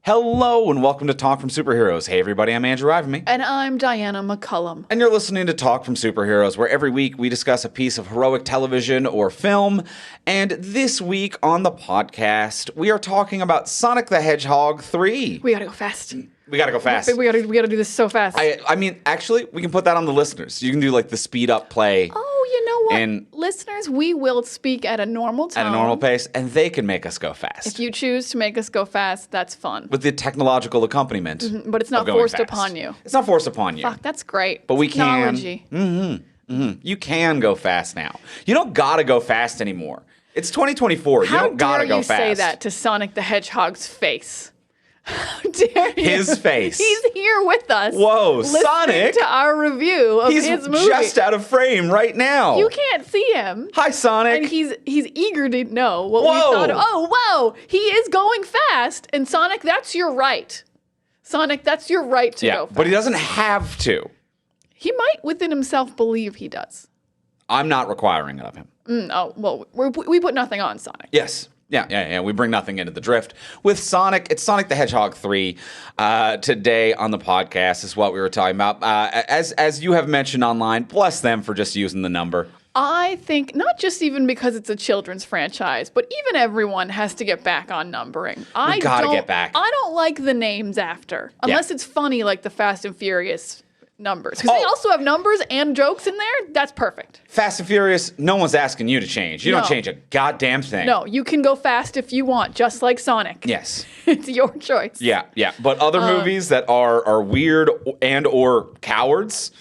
Hello and welcome to Talk from Superheroes. Hey everybody, I'm Andrew Ivanme. And I'm Diana McCullum. And you're listening to Talk from Superheroes, where every week we discuss a piece of heroic television or film. And this week on the podcast, we are talking about Sonic the Hedgehog 3. We gotta go fast. We gotta go fast. We gotta do this so fast. I mean, actually, we can put that on the listeners. You can do like the speed up play. Oh, you know what? And listeners, we will speak at a normal tone. At a normal pace, and they can make us go fast. If you choose to make us go fast, that's fun. With the technological accompaniment. Mm-hmm, but it's not forced upon you. It's not forced upon you. Fuck, that's great. But we Technology. can. You can go fast now. You don't gotta go fast anymore. It's 2024. You don't gotta go fast. How dare you say that to Sonic the Hedgehog's face? How dare you? His face. He's here with us. Whoa, listening Sonic! To our review of He's his movie. just out of frame right now. You can't see him. Hi, Sonic. And he's eager to know what Whoa. we thought. Oh, whoa! He is going fast, and Sonic, that's your right. Sonic, that's your right to go fast. But he doesn't have to. He might, within himself, believe he does. I'm not requiring it of him. We put nothing on Sonic. Yes. Yeah. We bring nothing into the drift. With Sonic, it's Sonic the Hedgehog 3. Today on the podcast is what we were talking about. As you have mentioned online, bless them for just using the number. I think not just even because it's a children's franchise, but even everyone has to get back on numbering. We gotta get back. I don't like the names after, unless it's funny like the Fast and Furious numbers. Because they also have numbers and jokes in there. That's perfect. Fast and Furious, no one's asking you to change. You No. don't change a goddamn thing. No, you can go fast if you want, just like Sonic. Yes. It's your choice. Yeah. But other movies that are weird and or cowards,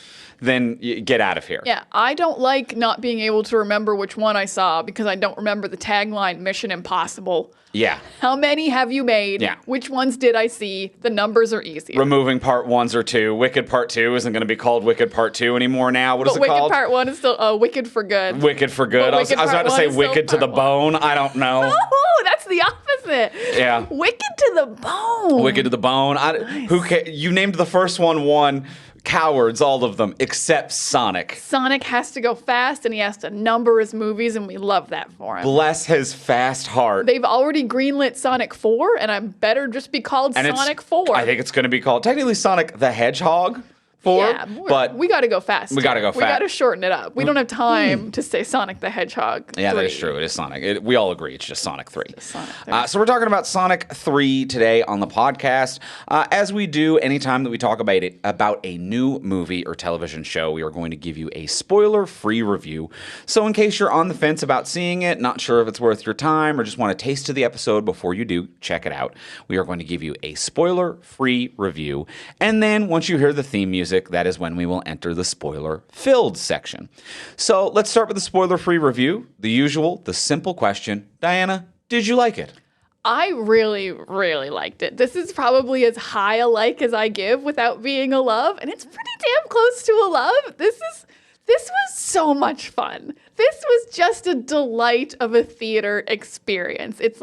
then get out of here. Yeah, I don't like not being able to remember which one I saw because I don't remember the tagline Mission Impossible. Yeah. How many have you made? Yeah. Which ones did I see? The numbers are easy. Removing part 1s or 2. Wicked Part 2 isn't going to be called Wicked Part 2 anymore now. What is it Wicked called? Part 1 is still Wicked for Good. Wicked for Good. I was about to say Wicked to the Bone. I don't know. Oh, that's the opposite. Yeah. Wicked to the Bone. Wicked to the Bone. Nice. You named the first one. Cowards, all of them, except Sonic. Sonic has to go fast, and he has to number his movies, and we love that for him. Bless his fast heart. They've already greenlit Sonic 4, and I better just be called Sonic 4. I think it's going to be called technically Sonic the Hedgehog 4. Yeah, but we got to go fast. We got to go fast. We got to shorten it up. We don't have time to say Sonic the Hedgehog 3. Yeah, that is true. It is Sonic. We all agree it's just Sonic 3. Sonic 3. So we're talking about Sonic 3 today on the podcast. As we do anytime that we talk about a new movie or television show, we are going to give you a spoiler-free review. So in case you're on the fence about seeing it, not sure if it's worth your time, or just want a taste of the episode before you do check it out, we are going to give you a spoiler-free review. And then once you hear the theme music, that is when we will enter the spoiler-filled section. So let's start with the spoiler-free review. The usual, the simple question. Diana, did you like it? I really, really liked it. This is probably as high a like as I give without being a love, and it's pretty damn close to a love. This was so much fun. This was just a delight of a theater experience. It's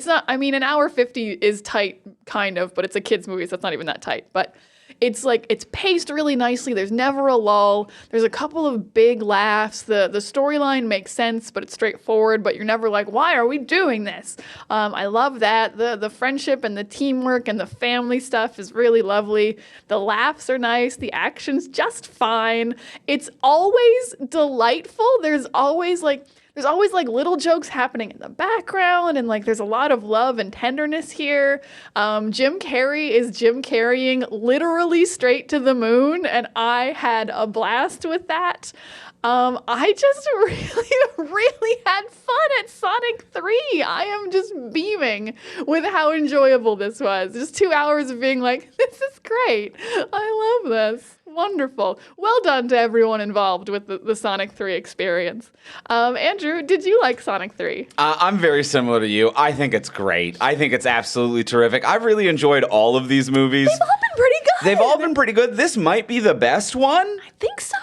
not, I mean, an hour 50 is tight, kind of, but it's a kid's movie, so it's not even that tight. But it's paced really nicely. There's never a lull. There's a couple of big laughs. The storyline makes sense, but it's straightforward, but you're never like, why are we doing this? I love that. The friendship and the teamwork and the family stuff is really lovely. The laughs are nice. The action's just fine. It's always delightful. There's always little jokes happening in the background, and there's a lot of love and tenderness here. Jim Carrey is Jim Carreying literally straight to the moon, and I had a blast with that. I just really, really had fun at Sonic 3. I am just beaming with how enjoyable this was. Just 2 hours of being like, this is great. I love this. Wonderful. Well done to everyone involved with the Sonic 3 experience. Andrew, did you like Sonic 3? I'm very similar to you. I think it's great. I think it's absolutely terrific. I've really enjoyed all of these movies. They've all been pretty good. They've all been pretty good. This might be the best one. I think so.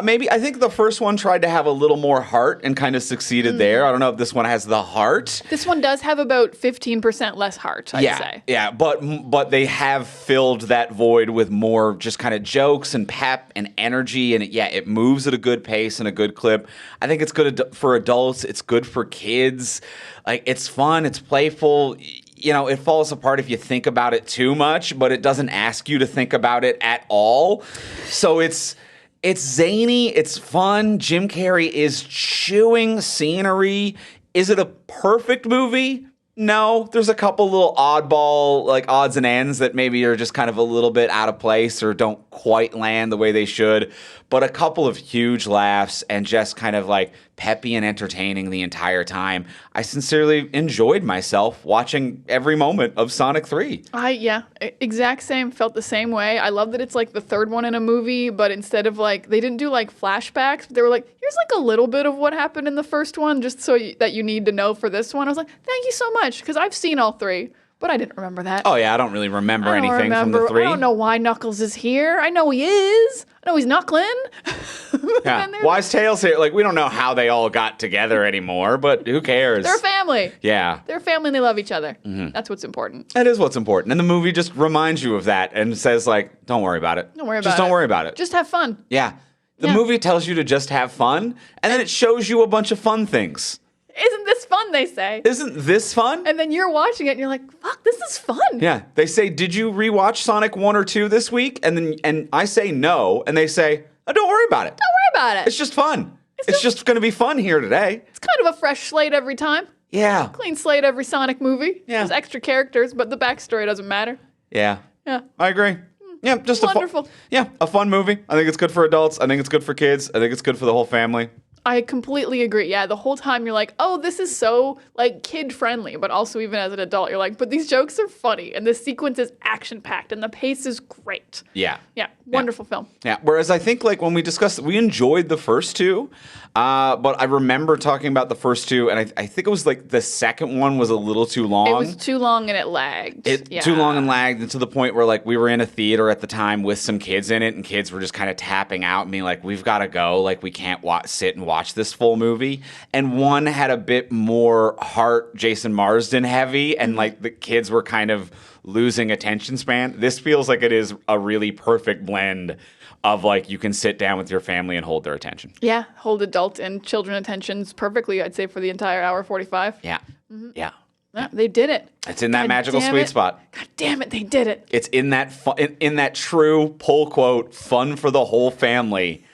Maybe. I think the first one tried to have a little more heart and kind of succeeded there. I don't know if this one has the heart. This one does have about 15% less heart, I'd say. Yeah, but they have filled that void with more just kind of jokes and pep and energy, and it moves at a good pace and a good clip. I think it's good for adults. It's good for kids. Like, it's fun. It's playful. it falls apart if you think about it too much, but it doesn't ask you to think about it at all. So it's zany, it's fun. Jim Carrey is chewing scenery. Is it a perfect movie? No, there's a couple little oddball, like odds and ends that maybe are just kind of a little bit out of place or don't quite land the way they should. But a couple of huge laughs and just kind of like peppy and entertaining the entire time. I sincerely enjoyed myself watching every moment of Sonic 3. Exact same. Felt the same way. I love that it's like the third one in a movie, but instead of like, they didn't do like flashbacks. They were like, here's like a little bit of what happened in the first one just so that you need to know for this one. I was like, thank you so much, because I've seen all three. But I didn't remember that. Oh, yeah, I don't really remember anything from the 3. I don't know why Knuckles is here. I know he is. I know he's knuckling. Yeah. Why is Tails here? Like, we don't know how they all got together anymore, but who cares? They're a family. Yeah. They're a family and they love each other. Mm-hmm. That's what's important. That is what's important. And the movie just reminds you of that and says, like, don't worry about it. Don't worry about just it. don't worry about it. Just have fun. Yeah. The movie tells you to just have fun, and then it shows you a bunch of fun things. Isn't this fun, they say. Isn't this fun? And then you're watching it and you're like, fuck, this is fun. Yeah. They say, did you rewatch Sonic 1 or 2 this week? And I say no, and they say, oh, don't worry about it. Don't worry about it. It's just fun. It's just going to be fun here today. It's kind of a fresh slate every time. Yeah. Clean slate every Sonic movie. Yeah. There's extra characters, but the backstory doesn't matter. Yeah. Yeah. I agree. Yeah, just wonderful. A fun movie. I think it's good for adults. I think it's good for kids. I think it's good for the whole family. I completely agree. Yeah, the whole time you're like, oh, this is so like kid friendly, but also even as an adult, you're like, but these jokes are funny and this sequence is action packed and the pace is great. Yeah. Yeah, wonderful film. Yeah, whereas I think like when we discussed, we enjoyed the first two, but I remember talking about the first two, and I think it was like the second one was a little too long. It was too long and it lagged. Too long and lagged, and to the point where like we were in a theater at the time with some kids in it, and kids were just kind of tapping out and being like, we've got to go, like we can't sit and watch this full movie. And one had a bit more heart Jason Marsden heavy, and like the kids were kind of losing attention span. This feels like it is a really perfect blend of like you can sit down with your family and hold their attention. Yeah, hold adult and children attentions perfectly, I'd say, for the entire hour 45. Yeah. Yeah. Yeah, they did it. It's in that magical sweet spot. God damn it, they did it. It's in that in that true pull quote, fun for the whole family.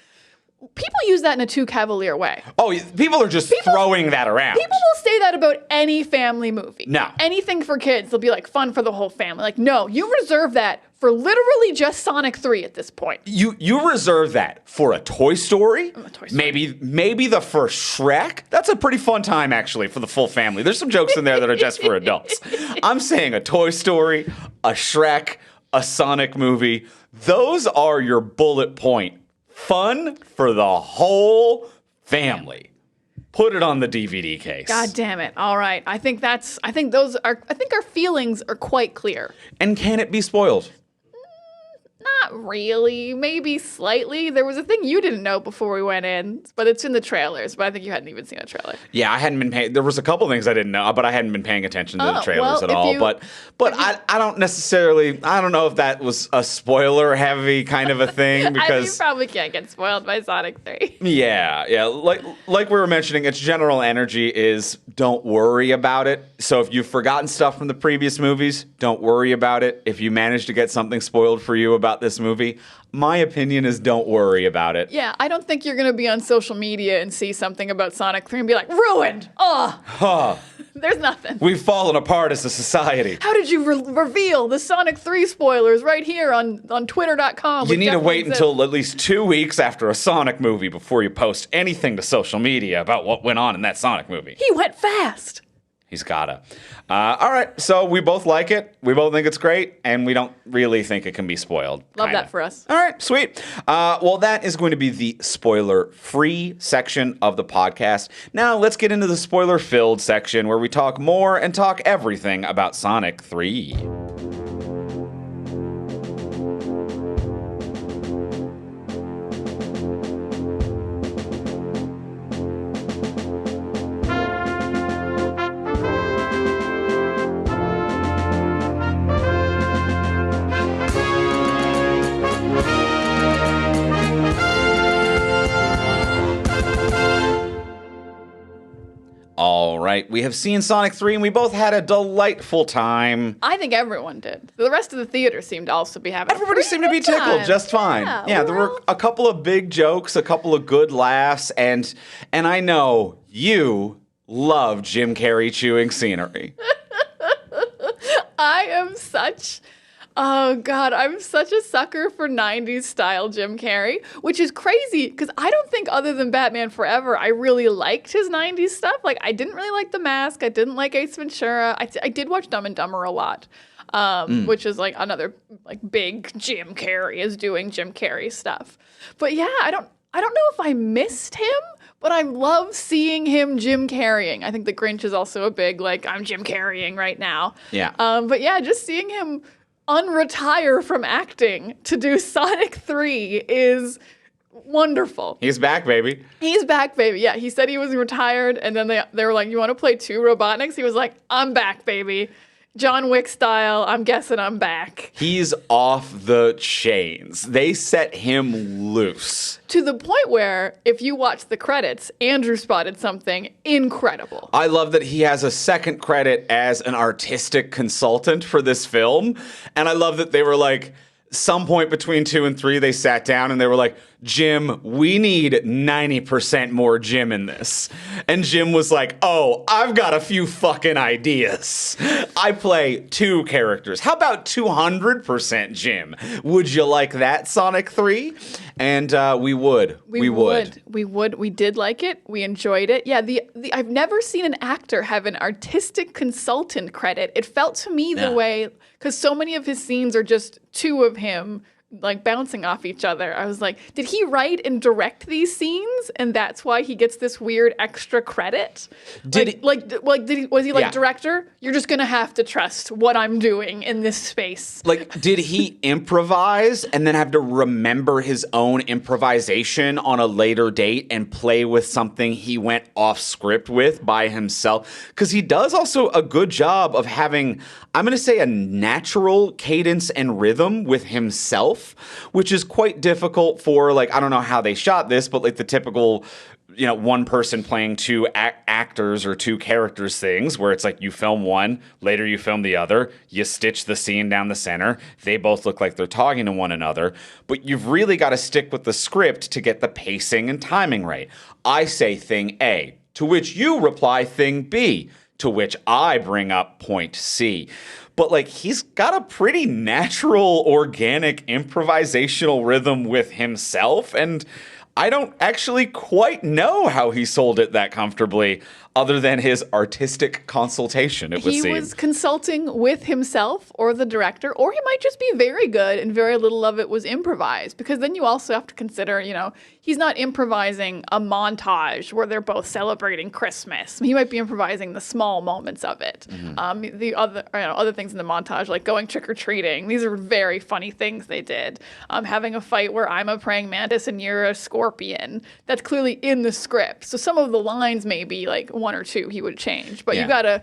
People use that in a too cavalier way. Oh, people are just throwing that around. People will say that about any family movie. No. Anything for kids, they'll be like, fun for the whole family. Like, no, you reserve that for literally just Sonic 3 at this point. You reserve that for a Toy Story. A Toy Story. Maybe the first Shrek. That's a pretty fun time, actually, for the full family. There's some jokes in there that are just for adults. I'm saying a Toy Story, a Shrek, a Sonic movie. Those are your bullet point. Fun for the whole family. Put it on the DVD case. God damn it. All right. I think our feelings are quite clear. And can it be spoiled? Not really. Maybe slightly. There was a thing you didn't know before we went in, but it's in the trailers. But I think you hadn't even seen a trailer. Yeah, I hadn't been paying. There was a couple things I didn't know, but I hadn't been paying attention to the trailers at all. But I don't necessarily. I don't know if that was a spoiler heavy kind of a thing because you probably can't get spoiled by Sonic 3. Yeah. Like we were mentioning, its general energy is don't worry about it. So if you've forgotten stuff from the previous movies, don't worry about it. If you manage to get something spoiled for you about this movie, my opinion is don't worry about it. Yeah, I don't think you're going to be on social media and see something about Sonic 3 and be like, ruined! There's nothing. We've fallen apart as a society. How did you reveal the Sonic 3 spoilers right here on Twitter.com? You need to wait until at least 2 weeks after a Sonic movie before you post anything to social media about what went on in that Sonic movie. He went fast. He's gotta. All right, so we both like it. We both think it's great, and we don't really think it can be spoiled. Love that for us. All right, sweet. Well, that is going to be the spoiler-free section of the podcast. Now, let's get into the spoiler-filled section where we talk more and talk everything about Sonic 3. tonight. We have seen Sonic 3, and we both had a delightful time. I think everyone did. The rest of the theater seemed to also be having Everybody seemed to be tickled just fine. Yeah, there were a couple of big jokes, a couple of good laughs, and I know you love Jim Carrey chewing scenery. I'm such a sucker for 90s style Jim Carrey, which is crazy because I don't think other than Batman Forever, I really liked his 90s stuff. Like, I didn't really like The Mask. I didn't like Ace Ventura. I did watch Dumb and Dumber a lot, which is like another like big Jim Carrey is doing Jim Carrey stuff. But yeah, I don't know if I missed him, but I love seeing him Jim Carreying. I think The Grinch is also a big, like, I'm Jim Carreying right now. Yeah. But yeah, just seeing him unretire from acting to do Sonic 3 is wonderful. He's back, baby. He's back, baby. Yeah, he said he was retired, and then they were like, you want to play 2 Robotniks? He was like, I'm back, baby. John Wick style, I'm guessing I'm back. He's off the chains. They set him loose. To the point where, if you watch the credits, Andrew spotted something incredible. I love that he has a second credit as an artistic consultant for this film. And I love that they were like, some point between 2 and 3, they sat down and they were like, Jim, we need 90% more Jim in this. And Jim was like, oh, I've got a few fucking ideas. I play 2 characters. How about 200% Jim? Would you like that, Sonic 3? And we would. We would. We did like it. We enjoyed it. Yeah, I've never seen an actor have an artistic consultant credit. It felt to me the way, because so many of his scenes are just 2 of him like bouncing off each other. I was like, did he write and direct these scenes, and that's why he gets this weird extra credit? Was he like, director? You're just gonna have to trust what I'm doing in this space. Like, did he improvise and then have to remember his own improvisation on a later date and play with something he went off script with by himself? Because he does also a good job of having, I'm gonna say, a natural cadence and rhythm with himself, which is quite difficult for, like, I don't know how they shot this, but like the typical, one person playing 2 actors or 2 characters things, where it's like you film one, later you film the other, you stitch the scene down the center, they both look like they're talking to one another, but you've really got to stick with the script to get the pacing and timing right. I say thing A, to which you reply thing B, to which I bring up point C. But like, he's got a pretty natural, organic, improvisational rhythm with himself, and I don't actually quite know how he sold it that comfortably, other than his artistic consultation, it would seem. He was consulting with himself or the director, or he might just be very good and very little of it was improvised. Because then you also have to consider, he's not improvising a montage where they're both celebrating Christmas. He might be improvising the small moments of it. Mm-hmm. The other things in the montage, like going trick-or-treating, these are very funny things they did. Having a fight where I'm a praying mantis and you're a scorpion, that's clearly in the script. So some of the lines may be like 1 or 2 he would change, but you gotta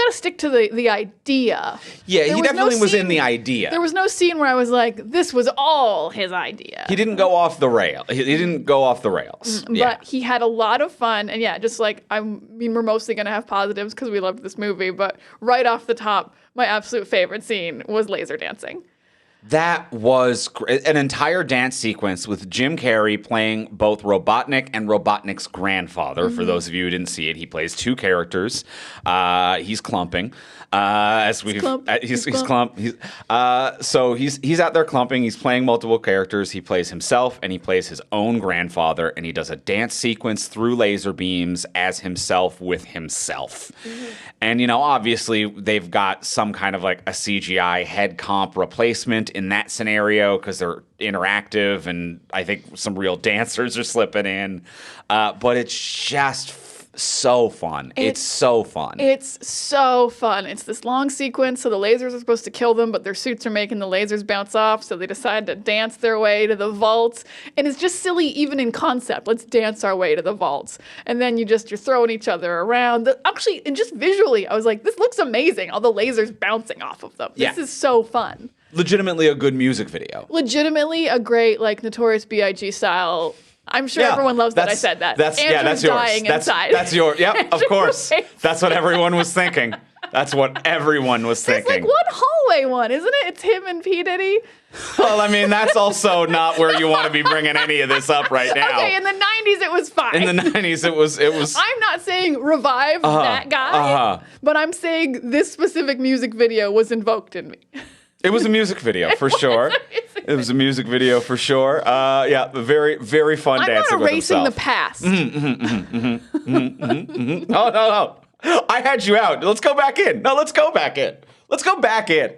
stick to the idea. Yeah, he definitely was in the idea. There was no scene where I was like, this was all his idea. He didn't go off the rail. He didn't go off the rails. But he had a lot of fun, and just like, we're mostly gonna have positives because we loved this movie, but right off the top, my absolute favorite scene was laser dancing. That was an entire dance sequence with Jim Carrey playing both Robotnik and Robotnik's grandfather. Mm-hmm. For those of you who didn't see it, he plays 2 characters. He's clumping. He's clump. So he's out there clumping. He's playing multiple characters. He plays himself and he plays his own grandfather, and he does a dance sequence through laser beams as himself with himself. Mm-hmm. And obviously they've got some kind of like a CGI head comp replacement in that scenario because they're interactive, and I think some real dancers are slipping in. But it's just so fun. It's so fun. It's so fun. It's this long sequence, so the lasers are supposed to kill them, but their suits are making the lasers bounce off, so they decide to dance their way to the vaults. And it's just silly even in concept. Let's dance our way to the vaults. And then you're throwing each other around. Actually, and just visually, I was like, this looks amazing. All the lasers bouncing off of them. This is so fun. Legitimately a good music video. Legitimately a great, like, Notorious B.I.G. style I'm sure everyone loves that I said that. That's Andrew's yours. dying inside. That's yours. Yep, of course. That's what everyone was thinking. That's what everyone was There's thinking. like one hallway one, isn't it? It's him and P. Diddy. Well, I mean, that's also not where you want to be bringing any of this up right now. Okay, in the 90s it was fine. In the 90s, it was. I'm not saying revive that guy, but I'm saying this specific music video was invoked in me. It was a music video for sure. It was a music video for sure. Yeah, very, very fun dancing with himself. I'm not erasing the past. Oh, no. I had you out. Let's go back in. No, let's go back in. Let's go back in.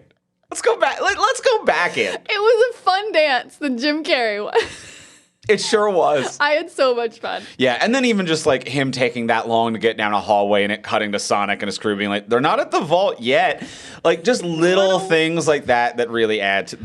Let's go back. Let's go back in. It was a fun dance, the Jim Carrey one. It sure was. I had so much fun. Yeah, and then even just like him taking that long to get down a hallway and it cutting to Sonic and his crew being like, they're not at the vault yet. Like just little things like that really add to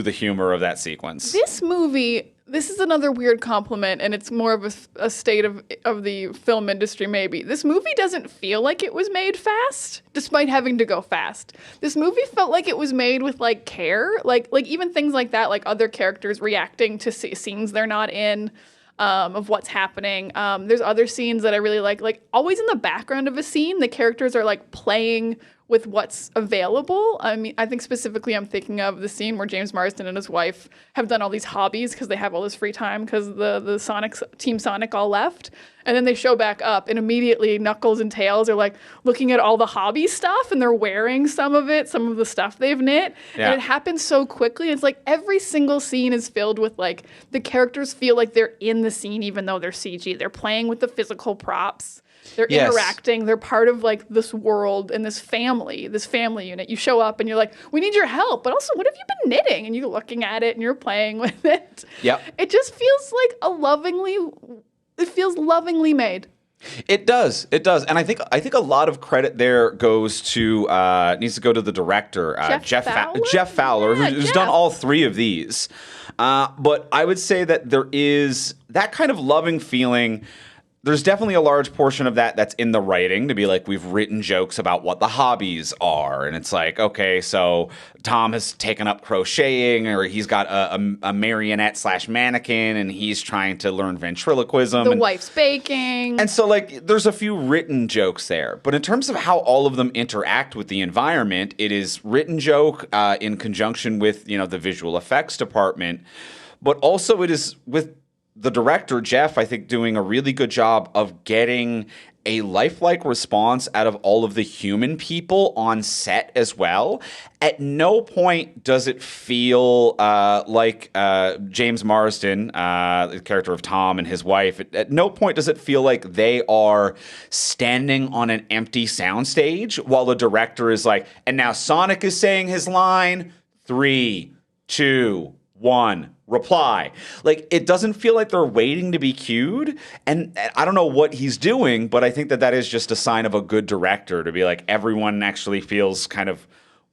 the humor of that sequence. This movie, this is another weird compliment, and it's more of a state of the film industry maybe. This movie doesn't feel like it was made fast, despite having to go fast. This movie felt like it was made with like care, like even things like that, like other characters reacting to scenes they're not in, of what's happening. There's other scenes that I really like always in the background of a scene, the characters are like playing with what's available. I mean, I think specifically I'm thinking of the scene where James Marsden and his wife have done all these hobbies because they have all this free time because the Team Sonic all left. And then they show back up and immediately Knuckles and Tails are like looking at all the hobby stuff and they're wearing some of the stuff they've knit. Yeah. And it happens so quickly. It's like every single scene is filled with like the characters feel like they're in the scene even though they're CG. They're playing with the physical props. They're interacting. They're part of like this world and this family unit. You show up and you're like, we need your help. But also, what have you been knitting? And you're looking at it and you're playing with it. Yep. It just feels like it feels lovingly made. It does. And I think a lot of credit there needs to go to the director, Jeff Fowler, who's done all three of these. But I would say that there is that kind of loving feeling. There's definitely a large portion of that's in the writing to be like, we've written jokes about what the hobbies are. And it's like, okay, so Tom has taken up crocheting or he's got a marionette / mannequin and he's trying to learn ventriloquism. The wife's baking. And so like there's a few written jokes there. But in terms of how all of them interact with the environment, it is written joke in conjunction with, the visual effects department. But also it is with the director, Jeff, I think, doing a really good job of getting a lifelike response out of all of the human people on set as well. At no point does it feel like James Marsden, the character of Tom and his wife, at no point does it feel like they are standing on an empty soundstage while the director is like, and now Sonic is saying his line, 3, 2, 1, reply. Like, it doesn't feel like they're waiting to be cued. And I don't know what he's doing, but I think that is just a sign of a good director to be like, everyone actually feels kind of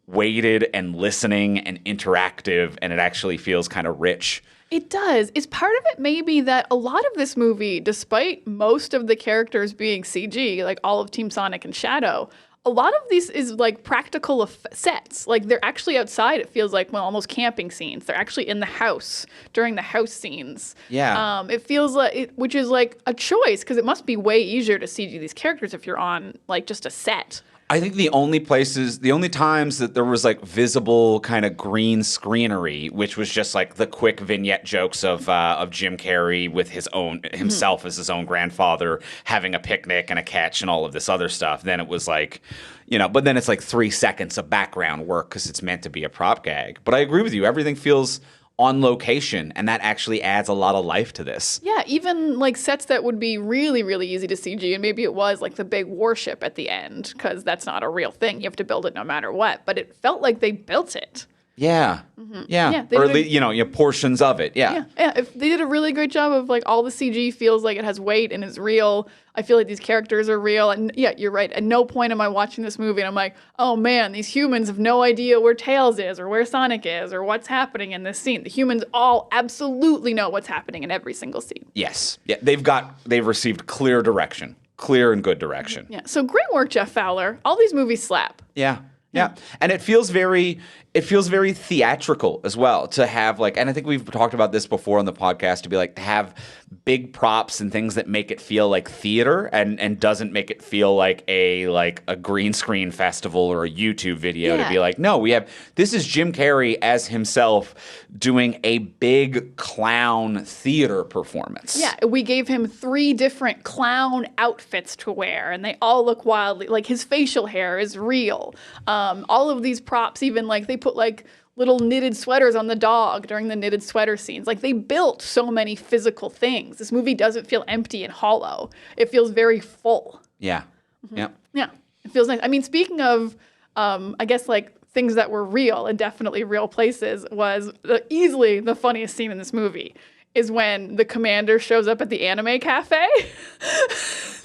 weighted and listening and interactive, and it actually feels kind of rich. It does. Is part of it maybe that a lot of this movie, despite most of the characters being CG, like all of Team Sonic and Shadow, a lot of these is like practical sets. Like they're actually outside. It feels like, well, almost camping scenes. They're actually in the house during the house scenes. Yeah. It feels like, which is like a choice because it must be way easier to CG these characters if you're on like just a set. I think the only times that there was like visible kind of green screenery, which was just like the quick vignette jokes of Jim Carrey with himself as his own grandfather having a picnic and a catch and all of this other stuff. Then it was like, but then it's like 3 seconds of background work because it's meant to be a prop gag. But I agree with you. Everything feels on location, and that actually adds a lot of life to this. Yeah, even like sets that would be really, really easy to CG, and maybe it was like the big warship at the end, because that's not a real thing. You have to build it no matter what, but it felt like they built it. Yeah. Mm-hmm. Yeah. Or portions of it. Yeah. Yeah. If they did a really great job of like all the CG feels like it has weight and is real. I feel like these characters are real. And yeah, you're right. At no point am I watching this movie and I'm like, oh man, these humans have no idea where Tails is or where Sonic is or what's happening in this scene. The humans all absolutely know what's happening in every single scene. Yes. Yeah. They've received clear direction. Clear and good direction. Yeah. So great work, Jeff Fowler. All these movies slap. Yeah. Yeah. And it feels very it feels very theatrical as well to have like, and I think we've talked about this before on the podcast, to be like, to have big props and things that make it feel like theater and doesn't make it feel like a green screen festival or a YouTube video. To be like, no, this is Jim Carrey as himself doing a big clown theater performance. Yeah, we gave him 3 different clown outfits to wear, and they all look wildly, like his facial hair is real. All of these props, even like they put like little knitted sweaters on the dog during the knitted sweater scenes. Like they built so many physical things. This movie doesn't feel empty and hollow. It feels very full. Yeah. Yeah. Yeah. It feels nice. I mean, speaking of, I guess like things that were real and definitely real places, was easily the funniest scene in this movie is when the commander shows up at the anime cafe. This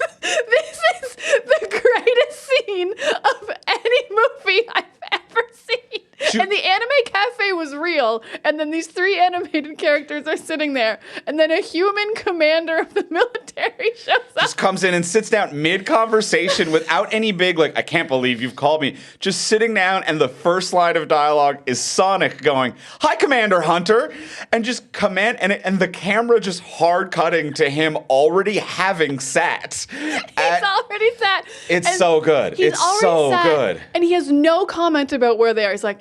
is the greatest scene of any movie I've ever seen. And the anime cafe was real, and then these 3 animated characters are sitting there, and then a human commander of the military shows up. Just comes in and sits down mid-conversation without any big, like, I can't believe you've called me. Just sitting down, and the first line of dialogue is Sonic going, "Hi, Commander Hunter," and just and the camera just hard cutting to him already having sat. He's already sat. It's so good. It's so good. And he has no comment about where they are. He's like,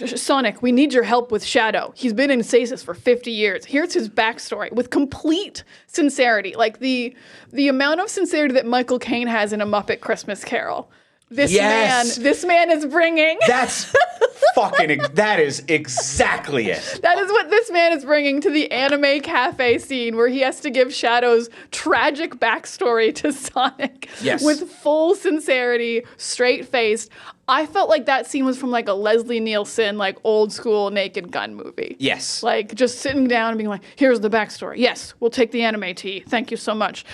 "Sonic, we need your help with Shadow. He's been in stasis for 50 years. Here's his backstory," with complete sincerity. Like the amount of sincerity that Michael Caine has in A Muppet Christmas Carol. This man is bringing. That's that is exactly it. That is what this man is bringing to the anime cafe scene where he has to give Shadow's tragic backstory to Sonic. Yes. With full sincerity, straight-faced. I felt like that scene was from like a Leslie Nielsen, like old school Naked Gun movie. Yes. Like just sitting down and being like, "Here's the backstory. Yes, we'll take the anime tea. Thank you so much."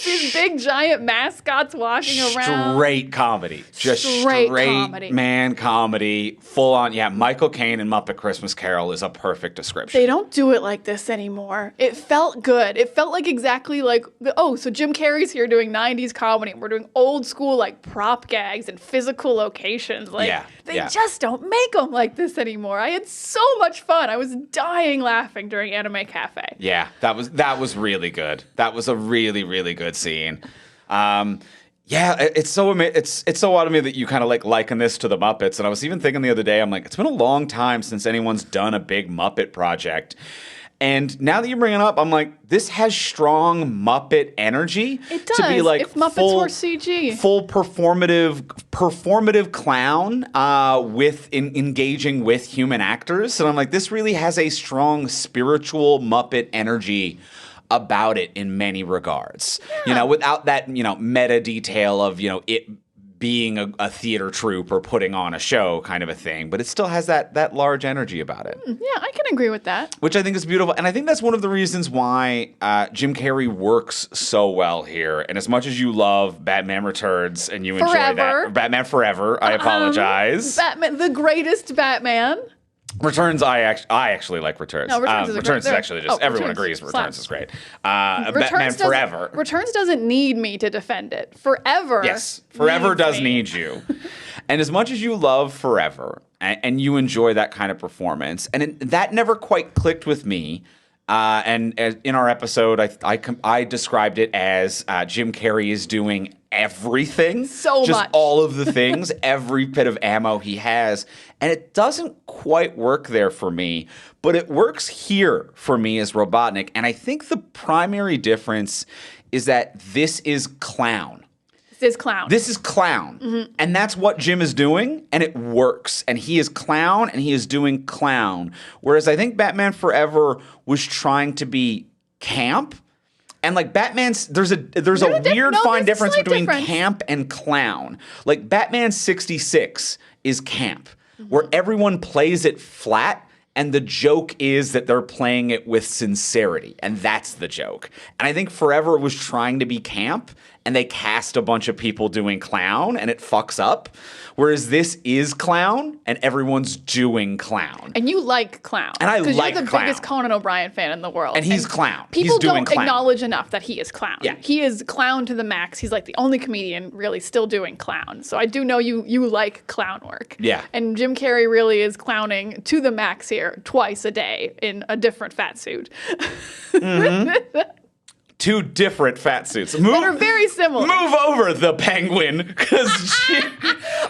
These big giant mascots walking around. Straight comedy. Just straight comedy. Man comedy. Full on. Yeah, Michael Caine and Muppet Christmas Carol is a perfect description. They don't do it like this anymore. It felt good. It felt like exactly like, so Jim Carrey's here doing 90s comedy, and we're doing old school like prop gags and physical locations. Like, they just don't make them like this anymore. I had so much fun. I was dying laughing during Anime Cafe. Yeah, that was really good. That was a really, really good scene. It's so odd to me that you kind of like liken this to the Muppets. And I was even thinking the other day, I'm like, it's been a long time since anyone's done a big Muppet project. And now that you bring it up, I'm like, this has strong Muppet energy. It does. To be like if Muppets were CG. Full performative clown with engaging with human actors. And I'm like, this really has a strong spiritual Muppet energy about it in many regards. Yeah. Without that, meta detail of, it being a theater troupe or putting on a show kind of a thing, but it still has that large energy about it. Yeah, I can agree with that. Which I think is beautiful. And I think that's one of the reasons why Jim Carrey works so well here. And as much as you love Batman Returns and you enjoy that, Batman Forever, I apologize. Batman, the greatest Batman. Returns, I actually like Returns. No, Returns is actually just, everyone agrees Returns is great. Batman Forever. Returns doesn't need me to defend it. Forever. Yes, Forever does need you. And as much as you love Forever, and you enjoy that kind of performance, and that never quite clicked with me. And in our episode, I described it as Jim Carrey is doing everything. Just all of the things, every bit of ammo he has. And it doesn't quite work there for me, but it works here for me as Robotnik. And I think the primary difference is that this is clown. This is clown. Mm-hmm. And that's what Jim is doing, and it works. And he is clown, and he is doing clown. Whereas I think Batman Forever was trying to be camp. And like Batman's, there's a weird fine difference between camp and clown. Like Batman 66 is camp, where everyone plays it flat. And the joke is that they're playing it with sincerity. And that's the joke. And I think Forever was trying to be camp. and they cast a bunch of people doing clown and it fucks up. Whereas this is clown and everyone's doing clown. And you like clown. And I like Because you're the clown. biggest Conan O'Brien fan in the world. And he's clown. People He's doing don't clown. acknowledge enough that he is clown. Yeah. He is clown to the max. He's like the only comedian really still doing clown. So I do know you like clown work. Yeah. And Jim Carrey really is clowning to the max here twice a day in a different fat suit. Two different fat suits. That are very similar. Move over the penguin, because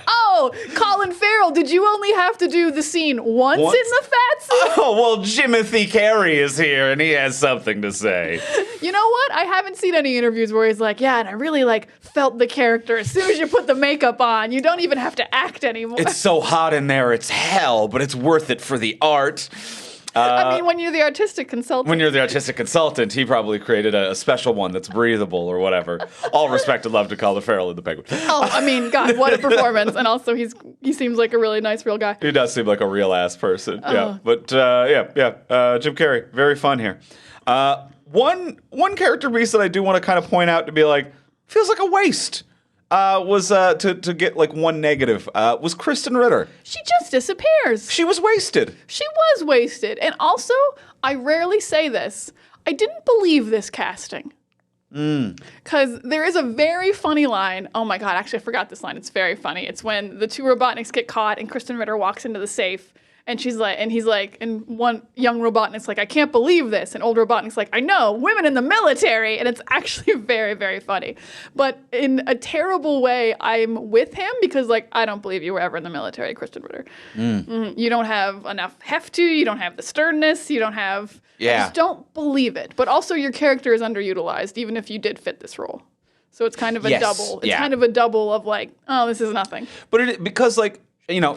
Oh, Colin Farrell, did you only have to do the scene once? In the fat suit? Oh, well, Jimothy Carey is here, and he has something to say. You know what? I haven't seen any interviews where he's like, yeah, and I really felt the character. As soon as you put the makeup on, you don't even have to act anymore. It's so hot in there, it's hell, but it's worth it for the art. I mean, when you're the artistic consultant. When you're the artistic consultant, he probably created a special one that's breathable or whatever. All respect and love to Colin Farrell and the Penguin. Oh, I mean, God, what a performance. And also, he seems like a really nice, real guy. He does seem like a real ass person. Yeah, but Jim Carrey, very fun here. One character piece that I do want to kind of point out to be like, feels like a waste. Was to get one negative was Kristen Ritter. She just disappears. She was wasted. She was wasted. And also, I rarely say this, I didn't believe this casting. Because there is a very funny line. Oh my God, actually, I forgot this line. It's very funny. It's when the two Robotniks get caught and Kristen Ritter walks into the safe. And he's like, and one young Robotnik's like, I can't believe this. And old Robotnik's like, I know, women in the military. And it's actually very, very funny. But in a terrible way, I'm with him because, I don't believe you were ever in the military, Kristen Ritter. You don't have enough heft to, you don't have the sternness, you don't have, I just don't believe it. But also your character is underutilized, even if you did fit this role. So it's kind of a double. It's kind of a double of oh, this is nothing. But because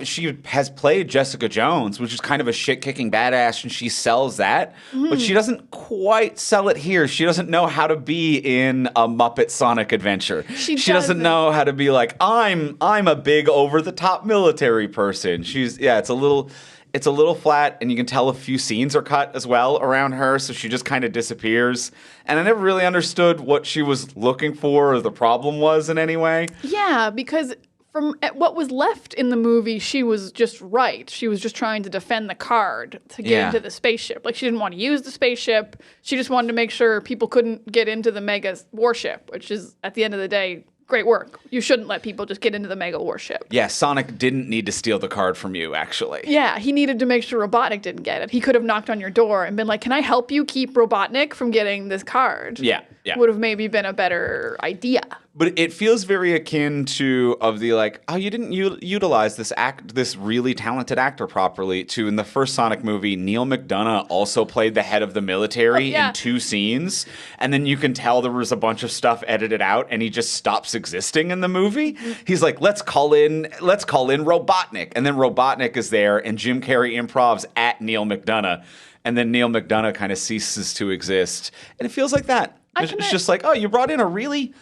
she has played Jessica Jones, which is kind of a shit-kicking badass, and she sells that. But she doesn't quite sell it here. She doesn't know how to be in a Muppet Sonic adventure. She doesn't know how to be I'm a big over-the-top military person. It's a little flat, and you can tell a few scenes are cut as well around her, so she just kind of disappears. And I never really understood what she was looking for or the problem was in any way. Yeah, because from what was left in the movie, she was just right. She was just trying to defend the card to get into the spaceship. She didn't want to use the spaceship. She just wanted to make sure people couldn't get into the mega warship, which is, at the end of the day, great work. You shouldn't let people just get into the mega warship. Yeah, Sonic didn't need to steal the card from you, actually. Yeah, he needed to make sure Robotnik didn't get it. He could have knocked on your door and been like, can I help you keep Robotnik from getting this card? Yeah. Would have maybe been a better idea. But it feels very akin to you didn't utilize this really talented actor properly. To in the first Sonic movie, Neil McDonough also played the head of the military in 2 scenes, and then you can tell there was a bunch of stuff edited out, and he just stops existing in the movie. He's like, let's call in Robotnik, and then Robotnik is there, and Jim Carrey improvs at Neil McDonough, and then Neil McDonough kind of ceases to exist, and it feels like that. It's just you brought in a really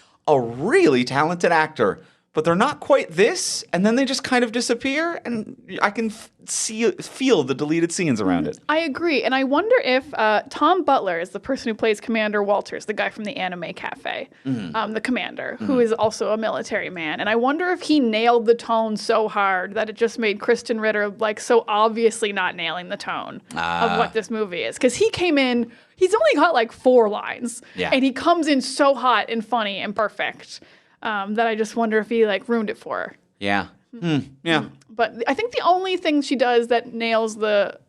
talented actor, but they're not quite this, and then they just kind of disappear, and I can feel the deleted scenes around it. I agree, and I wonder if Tom Butler is the person who plays Commander Walters, the guy from the Anime Cafe, the commander, who is also a military man, and I wonder if he nailed the tone so hard that it just made Kristen Ritter so obviously not nailing the tone of what this movie is, because he came in. He's only got 4 lines, and he comes in so hot and funny and perfect that I just wonder if he ruined it for her. Yeah. Yeah. But I think the only thing she does that nails the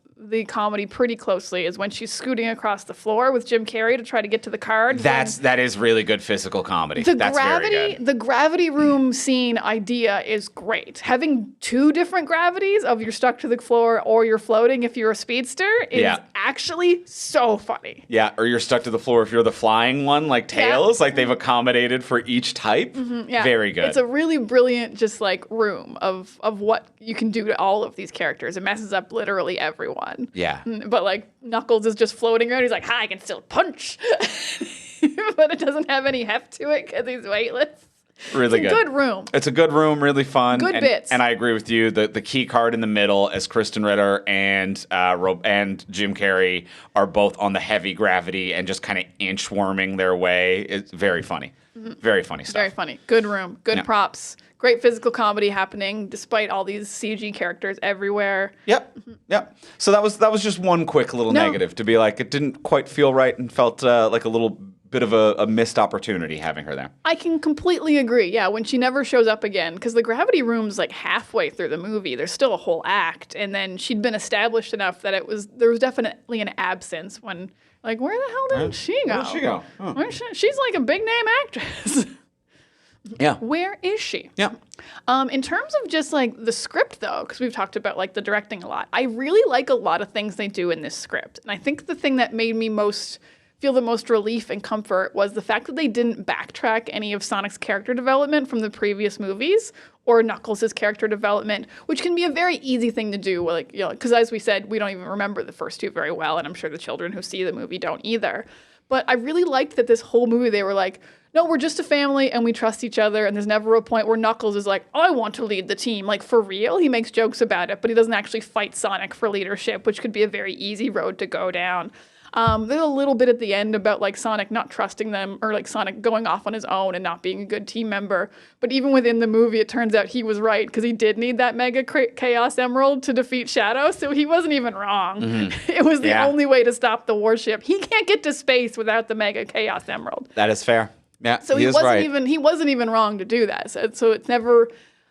comedy pretty closely is when she's scooting across the floor with Jim Carrey to try to get to the card. That is really good physical comedy. The gravity room scene idea is great. Having 2 different gravities of you're stuck to the floor or you're floating if you're a speedster is actually so funny. Yeah, or you're stuck to the floor if you're the flying one, like Tails. They've accommodated for each type. Yeah. Very good. It's a really brilliant room of what you can do to all of these characters. It messes up literally everyone. Yeah. But Knuckles is just floating around. He's like, hi, I can still punch. But it doesn't have any heft to it because he's weightless. Really It's a good room. It's a good room, really fun. Good bits. And I agree with you. The key card in the middle as Kristen Ritter and Jim Carrey are both on the heavy gravity and just kind of inchworming their way. It's very funny. Very funny stuff. Very funny. Good room. Good props. Great physical comedy happening despite all these CG characters everywhere. Yep. So that was just one quick little negative to be like, it didn't quite feel right and felt like a little bit of a missed opportunity having her there. I can completely agree. Yeah, when she never shows up again, because the gravity room's like halfway through the movie. There's still a whole act, and then she'd been established enough that there was definitely an absence when, like, where the hell did she go? Where did she go? Oh. She's like a big name actress. Yeah. Where is she? Yeah. In terms of just like the script, though, because we've talked about like the directing a lot, I really like a lot of things they do in this script, and I think the thing that made me feel the most relief and comfort was the fact that they didn't backtrack any of Sonic's character development from the previous movies or Knuckles' character development, which can be a very easy thing to do. Like, you know, because as we said, we don't even remember the first two very well, and I'm sure the children who see the movie don't either. But I really liked that this whole movie, they were like, no, we're just a family and we trust each other, and there's never a point where Knuckles is like, I want to lead the team. Like, for real, he makes jokes about it, but he doesn't actually fight Sonic for leadership, which could be a very easy road to go down. There's a little bit at the end about like Sonic not trusting them, or like Sonic going off on his own and not being a good team member. But even within the movie, it turns out he was right, because he did need that Mega Chaos Emerald to defeat Shadow, so he wasn't even wrong. Mm-hmm. It was the only way to stop the warship. He can't get to space without the Mega Chaos Emerald. That is fair. Yeah, so he wasn't even wrong to do that. So it's never.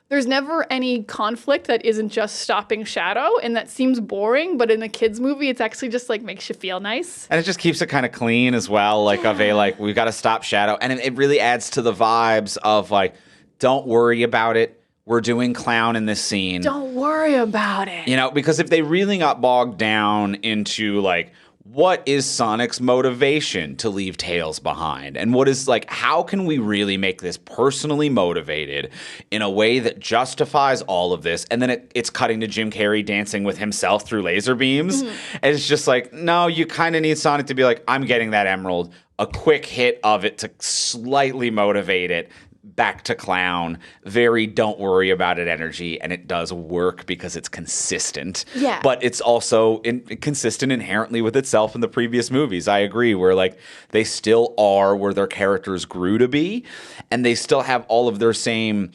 There's never any conflict that isn't just stopping Shadow, and that seems boring, but in a kid's movie, it's actually just like makes you feel nice. And it just keeps it kind of clean as well, like of a like, we've got to stop Shadow. And it really adds to the vibes of like, don't worry about it. We're doing clown in this scene. Don't worry about it. You know, because if they really got bogged down into like, what is Sonic's motivation to leave Tails behind? And what is like, how can we really make this personally motivated in a way that justifies all of this? And then it's cutting to Jim Carrey dancing with himself through laser beams. Mm-hmm. And it's just like, no, you kind of need Sonic to be like, I'm getting that emerald. A quick hit of it to slightly motivate it. Back to clown, very don't worry about it energy, and it does work because it's consistent. Yeah. But it's also consistent inherently with itself in the previous movies. I agree, where like they still are where their characters grew to be, and they still have all of their same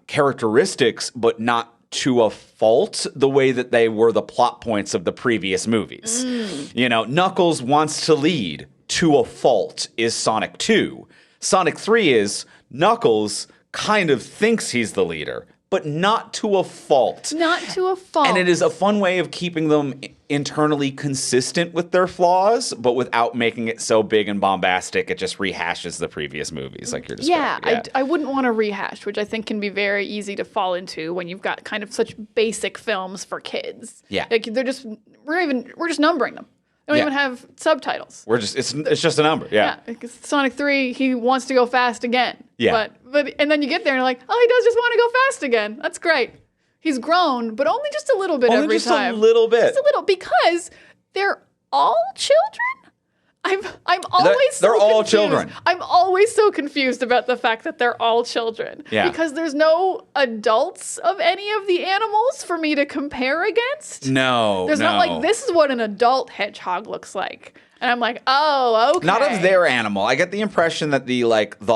characteristics, but not to a fault the way that they were the plot points of the previous movies. You know, Knuckles wants to lead to a fault is Sonic 2. Sonic 3 is Knuckles kind of thinks he's the leader, but not to a fault. Not to a fault. And it is a fun way of keeping them internally consistent with their flaws, but without making it so big and bombastic it just rehashes the previous movies like you're describing. Yeah. I wouldn't want to rehash, which I think can be very easy to fall into when you've got kind of such basic films for kids. Yeah. Like we're just numbering them. Don't even have subtitles. It's just a number. Yeah. Sonic 3, he wants to go fast again. Yeah. But and then you get there and you're like, oh, he does just want to go fast again. That's great. He's grown, but only just a little bit every time. Just a little bit. Just a little, because they're all children. I'm always they're all confused. children. I'm always so confused about the fact that they're all children. Yeah. Because there's no adults of any of the animals for me to compare against. No. There's not like, this is what an adult hedgehog looks like. And I'm like, oh, okay. Not of their animal. I get the impression that the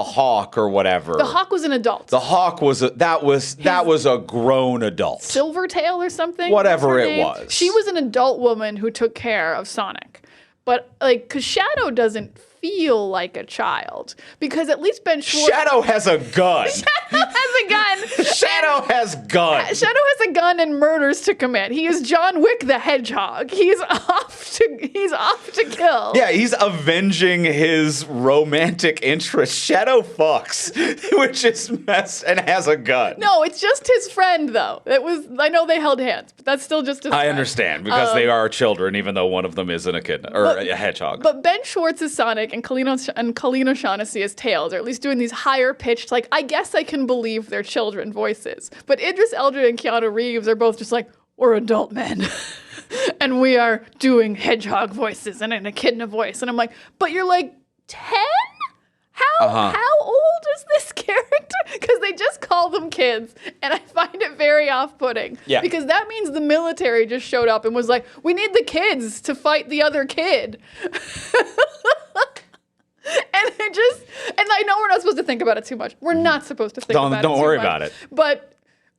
hawk or whatever. The hawk was an adult. The hawk was that was a grown adult. Silvertail or something. Whatever it was. She was an adult woman who took care of Sonic. But, like, because Shadow doesn't feel like a child. Because at least Ben Schwartz... Shadow has a gun. Shadow has a gun. Shadow has guns. Shadow has a gun and murders to commit. He is John Wick the Hedgehog. He's off to kill. Yeah, he's avenging his romantic interest. Shadow fucks, which is messed, and has a gun. No, it's just his friend, though. I know they held hands, but that's still just his friend. I understand, because they are children, even though one of them isn't a kid, or a hedgehog. But Ben Schwartz is Sonic, and Colleen O'Shaughnessy is Tails, or at least doing these higher pitched, like, I guess I can believe they're children voices. But Idris Elba and Keanu Reeves are both just like, we're adult men. And we are doing hedgehog voices and an echidna voice. And I'm like, but you're like 10? How old is this kid? character, because they just call them kids, and I find it very off-putting. Yeah. Because that means the military just showed up and was like, we need the kids to fight the other kid. And I know we're not supposed to think about it too much. We're not supposed to think about it too much. Don't worry about it.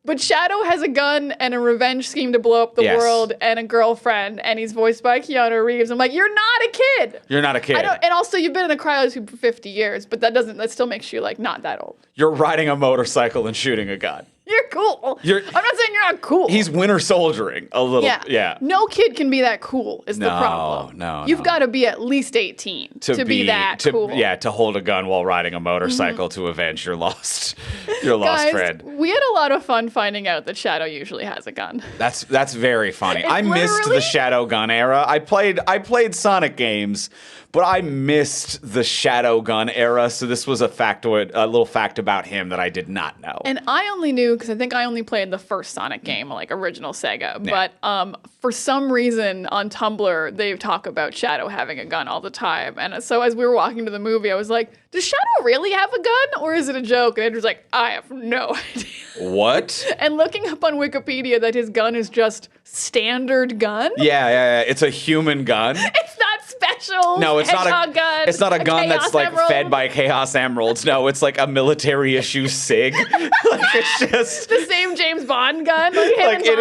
But Shadow has a gun and a revenge scheme to blow up the world and a girlfriend, and he's voiced by Keanu Reeves. I'm like, you're not a kid. You're not a kid. And also, you've been in a cryotube for 50 years, but that still makes you like not that old. You're riding a motorcycle and shooting a gun. You're cool. I'm not saying you're not cool. He's winter soldiering a little. Yeah. No kid can be that cool is the problem. You've got to be at least 18 to be that cool. Yeah, to hold a gun while riding a motorcycle to avenge your lost Guys, friend. We had a lot of fun finding out that Shadow usually has a gun. That's very funny. I missed the Shadow gun era. I played Sonic games, but I missed the Shadow gun era. So this was a little fact about him that I did not know. And I only knew because I think I only played the first Sonic game, like original Sega. Yeah. But for some reason on Tumblr, they talk about Shadow having a gun all the time. And so as we were walking to the movie, I was like, does Shadow really have a gun or is it a joke? And Andrew's like, I have no idea. What? And looking up on Wikipedia that his gun is just standard gun. Yeah. It's a human gun. It's not special. No, it's not a gun. It's not a gun Chaos that's like Emerald. fed by Chaos Emeralds. No, it's like a military issue SIG. It's just the same James Bond gun. Like it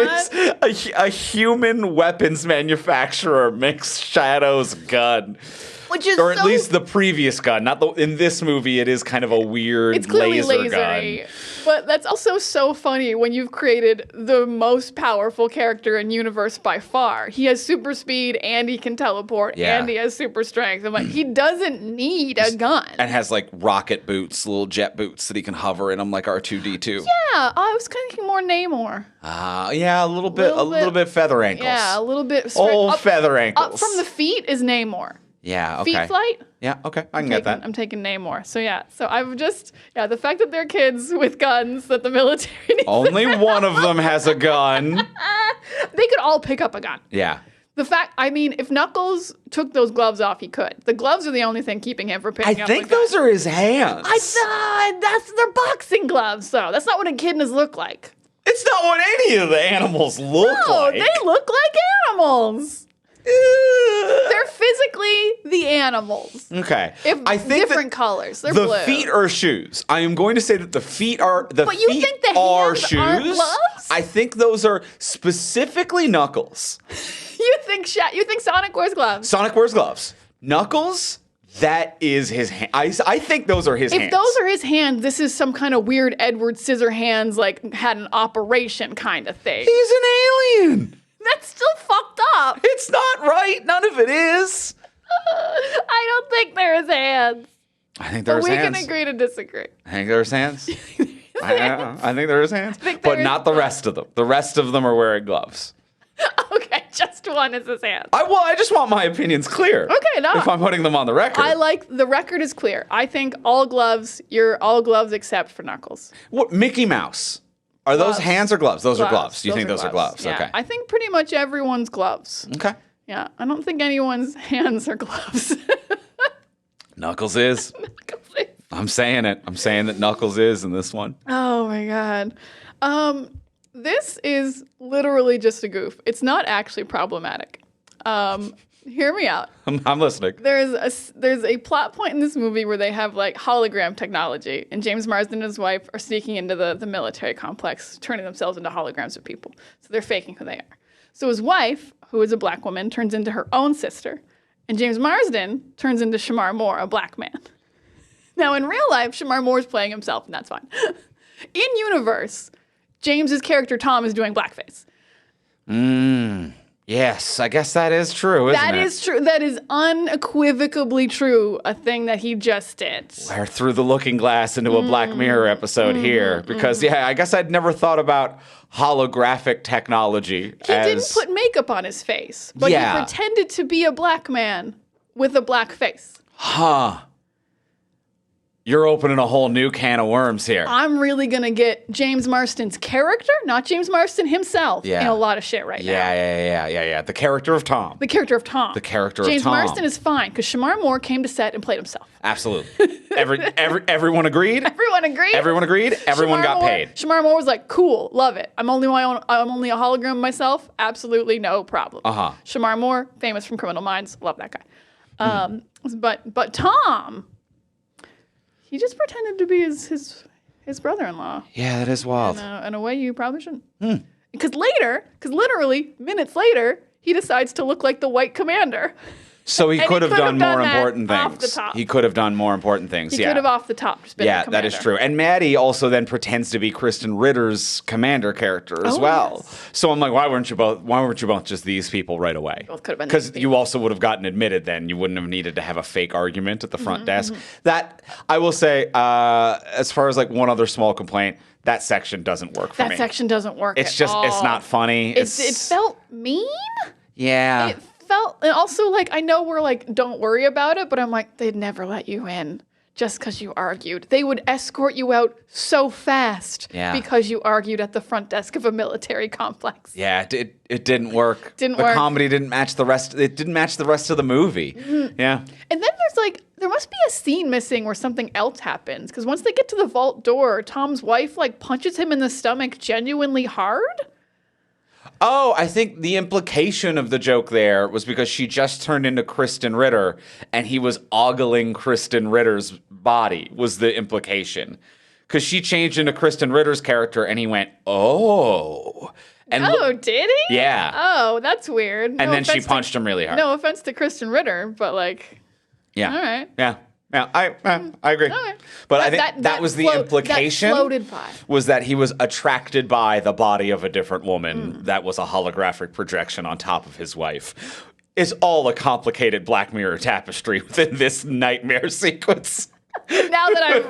is a human weapons manufacturer makes Shadow's gun. Which is or at least the previous gun. In this movie, it is kind of a weird it's clearly laser lasery. gun. But that's also so funny when you've created the most powerful character in universe by far. He has super speed and he can teleport and he has super strength. I'm like, he doesn't need a gun. And has like rocket boots, little jet boots that he can hover in them like R2-D2. Yeah, I was thinking more Namor. Yeah, a little bit feather ankles. Yeah, a little bit. Feather ankles. Up from the feet is Namor. Yeah, okay. Feet flight? Yeah, okay. I can get that. I'm taking Namor. So yeah. So I've just, the fact that they're kids with guns that the military needs. Only one of them has a gun. They could all pick up a gun. Yeah. If Knuckles took those gloves off, he could. The gloves are the only thing keeping him from picking up a gun. I think those are his hands. I thought they're boxing gloves, though. That's not what echidnas look like. It's not what any of the animals look like. No, they look like animals. They're physically the animals. Okay. I think different colors. They're the blue. feet are shoes. I am going to say that the feet are But you think the hands shoes. aren't gloves? I think those are specifically Knuckles. You think Sonic wears gloves? Sonic wears gloves. Knuckles, that is his hand. I think those are his hands. If those are his hands, this is some kind of weird Edward Scissorhands, like had an operation kind of thing. He's an alien. That's still fucked up. It's not right. None of it is. I don't think they're his hands. I think they're his hands. We can agree to disagree. I think they're his hands. I think they're his hands. But not the rest of them. The rest of them are wearing gloves. Okay, just one is his hands. I just want my opinions clear. Okay, no. If I'm putting them on the record. The record is clear. I think all gloves, you're all gloves except for Knuckles. What, Mickey Mouse? Are those hands or gloves? Those are gloves. You think those are gloves? Yeah. Okay. I think pretty much everyone's gloves. Okay. Yeah, I don't think anyone's hands are gloves. Knuckles is. I'm saying it. I'm saying that Knuckles is in this one. Oh my God. This is literally just a goof. It's not actually problematic. Hear me out. I'm listening. There's a plot point in this movie where they have like hologram technology, and James Marsden and his wife are sneaking into the military complex, turning themselves into holograms of people. So they're faking who they are. So his wife, who is a black woman, turns into her own sister, and James Marsden turns into Shamar Moore, a black man. Now in real life, Shamar Moore is playing himself, and that's fine. In universe, James's character Tom is doing blackface. Yes, I guess that is true, isn't it? That is true. That is unequivocally true, a thing that he just did. We're through the looking glass into a Black Mirror episode here. Because, I guess I'd never thought about holographic technology. He didn't put makeup on his face, but he pretended to be a black man with a black face. Huh. You're opening a whole new can of worms here. I'm really going to get James Marsden's character, not James Marsden himself, in a lot of shit right now. Yeah. The character of Tom. The character of Tom. The character of James Tom. Marsden is fine, because Shamar Moore came to set and played himself. Absolutely. Everyone agreed. Everyone agreed. Everyone agreed. Everyone got paid. Shamar Moore was like, "Cool, love it. I'm only a hologram myself. Absolutely no problem." Shamar Moore, famous from Criminal Minds, love that guy. But Tom, he just pretended to be his brother-in-law. Yeah, that is wild. In a way you probably shouldn't. Because literally minutes later, he decides to look like the White Commander. So he could have done more important off things. the top. He could have done more important things. He could have off the top just been the that commander. is true. And Maddie also then pretends to be Kristen Ritter's commander character as well. Yes. So I'm like, why weren't you both just these people right away? Both could have been because these you also would have gotten admitted then. You wouldn't have needed to have a fake argument at the front desk. That I will say, as far as like one other small complaint, that section doesn't work for me. That section doesn't work. It's just all. It's not funny. It felt mean. Yeah. It felt, and also like I know we're like, don't worry about it, but I'm like, they'd never let you in just because you argued. They would escort you out so fast because you argued at the front desk of a military complex. Yeah, it didn't work. The comedy didn't match the rest. It didn't match the rest of the movie. Yeah. And then there must be a scene missing where something else happens because once they get to the vault door, Tom's wife like punches him in the stomach genuinely hard. Oh, I think the implication of the joke there was because she just turned into Kristen Ritter and he was ogling Kristen Ritter's body was the implication. Because she changed into Kristen Ritter's character and he went, oh. And did he? Yeah. Oh, that's weird. And then she punched him really hard. No offense to Kristen Ritter, but like, yeah. All right. Yeah. Yeah, I agree. Okay. But I think that was the implication. That floated by. Was that he was attracted by the body of a different woman that was a holographic projection on top of his wife. It's all a complicated Black Mirror tapestry within this nightmare sequence. Now that I've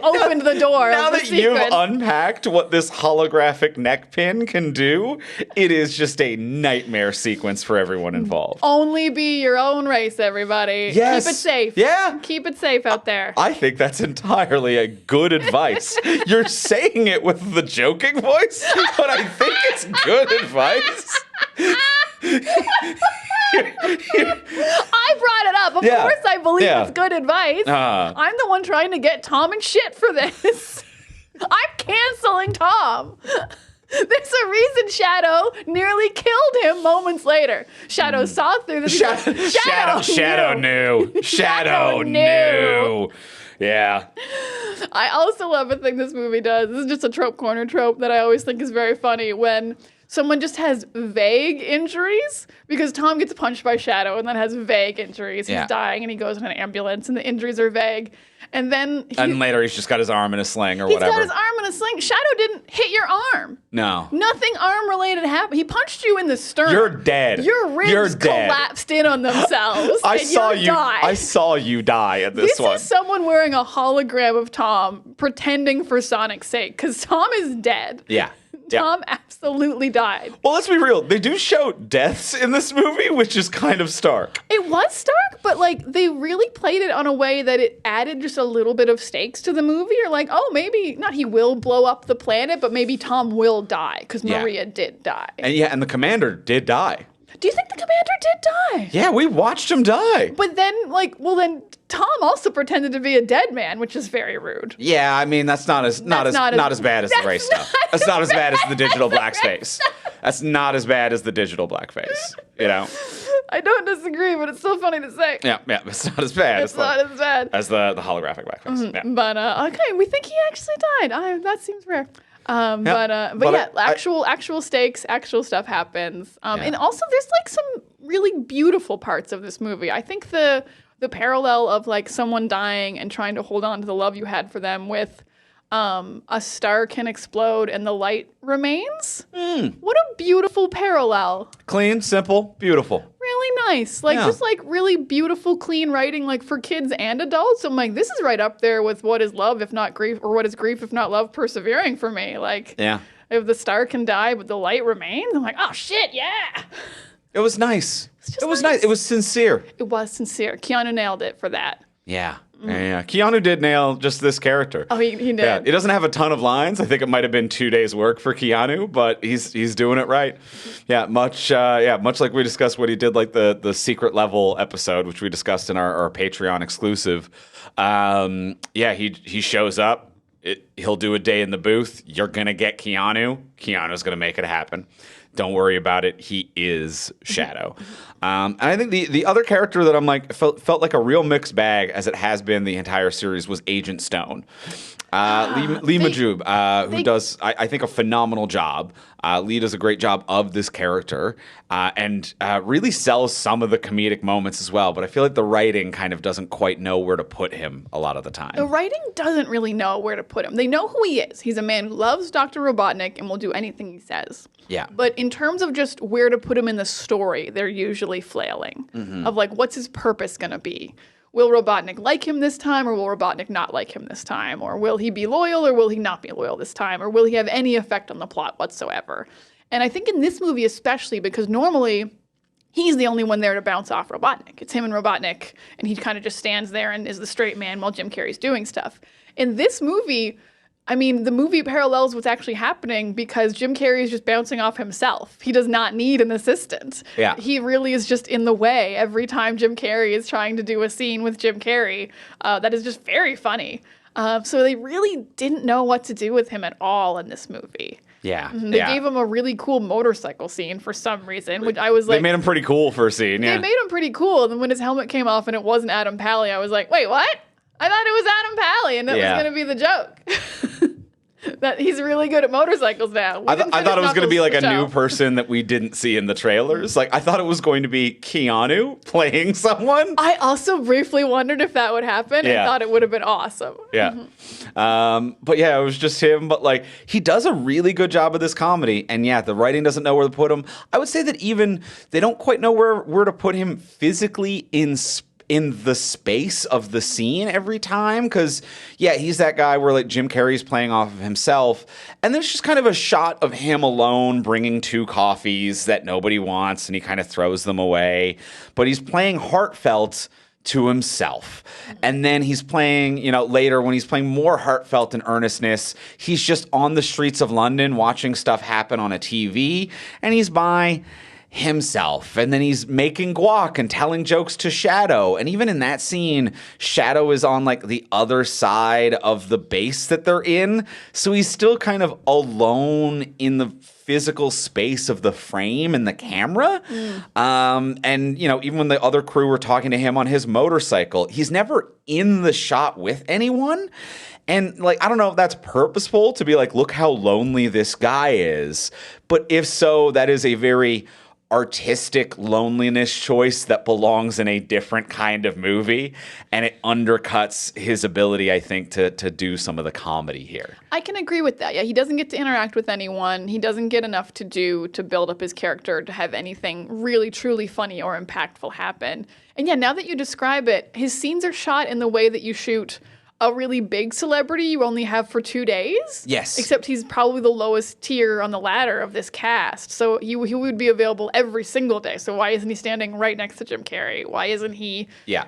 opened the door. Now of the that you've sequence. unpacked what this holographic neck pin can do, it is just a nightmare sequence for everyone involved. Only be your own race, everybody. Yes. Keep it safe. Yeah. Keep it safe out there. I think that's entirely a good advice. You're saying it with the joking voice, but I think it's good advice. I brought it up. Of course I believe it's good advice. I'm the one trying to get Tom in shit for this. I'm canceling Tom. There's a reason Shadow nearly killed him moments later. Shadow saw through this. Shadow knew. Shadow knew. Yeah. I also love a thing this movie does. This is just a trope corner trope that I always think is very funny when someone just has vague injuries because Tom gets punched by Shadow and then has vague injuries. He's dying and he goes in an ambulance and the injuries are vague. And then later he's just got his arm in a sling or whatever. He's got his arm in a sling. Shadow didn't hit your arm. No. Nothing arm related happened. He punched you in the sternum. You're dead. Your ribs collapsed in on themselves. I saw you die at this one. This is someone wearing a hologram of Tom pretending for Sonic's sake because Tom is dead. Yeah. Tom absolutely died. Well, let's be real. They do show deaths in this movie, which is kind of stark. It was stark, but like they really played it on a way that it added just a little bit of stakes to the movie. You're like, oh, maybe not he will blow up the planet, but maybe Tom will die because Maria did die. And the commander did die. Do you think the commander did die? Yeah, we watched him die. But then, then Tom also pretended to be a dead man, which is very rude. Yeah, I mean that's not as bad as the race stuff. That's not as bad as the digital blackface. That's not as bad as the digital blackface. You know. I don't disagree, but it's still funny to say. Yeah, it's not as bad. It's not as bad as the holographic blackface. Mm-hmm. Yeah. But okay, we think he actually died. That seems rare. Actual stakes, actual stuff happens. And also there's like some really beautiful parts of this movie. I think the parallel of like someone dying and trying to hold on to the love you had for them with a star can explode and the light remains. What a beautiful parallel. Clean, simple, beautiful. Really nice. Just like really beautiful, clean writing, like for kids and adults. I'm like, this is right up there with what is love if not grief, or what is grief if not love persevering for me. Like, if the star can die but the light remains, I'm like, oh shit, yeah. It was nice. It was nice. It was sincere. It was sincere. Keanu nailed it for that. Yeah. Yeah, Keanu did nail just this character. Oh, he did. Yeah, he doesn't have a ton of lines. I think it might have been 2 days' work for Keanu, but he's doing it right. Yeah, much like we discussed what he did, like the secret level episode, which we discussed in our Patreon exclusive. He shows up. He'll do a day in the booth. You're gonna get Keanu. Keanu's gonna make it happen. Don't worry about it. He is Shadow. And I think the other character that I'm like felt like a real mixed bag, as it has been the entire series, was Agent Stone. Lee Majub, who does, I think, a phenomenal job. Lee does a great job of this character and really sells some of the comedic moments as well. But I feel like the writing kind of doesn't quite know where to put him a lot of the time. The writing doesn't really know where to put him. They know who he is. He's a man who loves Dr. Robotnik and will do anything he says. Yeah. But in terms of just where to put him in the story, they're usually flailing of like, what's his purpose going to be? Will Robotnik like him this time, or will Robotnik not like him this time? Or will he be loyal, or will he not be loyal this time? Or will he have any effect on the plot whatsoever? And I think in this movie especially, because normally he's the only one there to bounce off Robotnik. It's him and Robotnik, and he kind of just stands there and is the straight man while Jim Carrey's doing stuff. In this movie, I mean, the movie parallels what's actually happening because Jim Carrey is just bouncing off himself. He does not need an assistant. Yeah. He really is just in the way every time Jim Carrey is trying to do a scene with Jim Carrey. That is just very funny. So they really didn't know what to do with him at all in this movie. Yeah. They gave him a really cool motorcycle scene for some reason, which I was like... They made him pretty cool for a scene, yeah. They made him pretty cool, and then when his helmet came off and it wasn't Adam Pally, I was like, wait, what? I thought it was Adam Pally, and that was going to be the joke. That he's really good at motorcycles now. I thought it was going to be like a new person that we didn't see in the trailers. Like, I thought it was going to be Keanu playing someone. I also briefly wondered if that would happen. Yeah. I thought it would have been awesome. Yeah. But yeah, it was just him. But like, he does a really good job of this comedy. And yeah, the writing doesn't know where to put him. I would say that even they don't quite know where to put him physically in the space of the scene every time. Because, yeah, he's that guy where, like, Jim Carrey's playing off of himself. And there's just kind of a shot of him alone bringing 2 coffees that nobody wants, and he kind of throws them away. But he's playing heartfelt to himself. And then he's playing, later when he's playing more heartfelt and earnestness, he's just on the streets of London watching stuff happen on a TV, and he's by himself, and then he's making guac and telling jokes to Shadow. And even in that scene, Shadow is on like the other side of the base that they're in, so he's still kind of alone in the physical space of the frame and the camera. And even when the other crew were talking to him on his motorcycle, he's never in the shot with anyone. And, like, I don't know if that's purposeful to be like, look how lonely this guy is. But if so, that is a very artistic loneliness choice that belongs in a different kind of movie, and it undercuts his ability, I think, to do some of the comedy here. I can agree with that. Yeah, he doesn't get to interact with anyone. He doesn't get enough to do to build up his character to have anything really, truly funny or impactful happen. And yeah, now that you describe it, his scenes are shot in the way that you shoot a really big celebrity you only have for 2 days. Yes. Except he's probably the lowest tier on the ladder of this cast. So he would be available every single day. So why isn't he standing right next to Jim Carrey? Why isn't he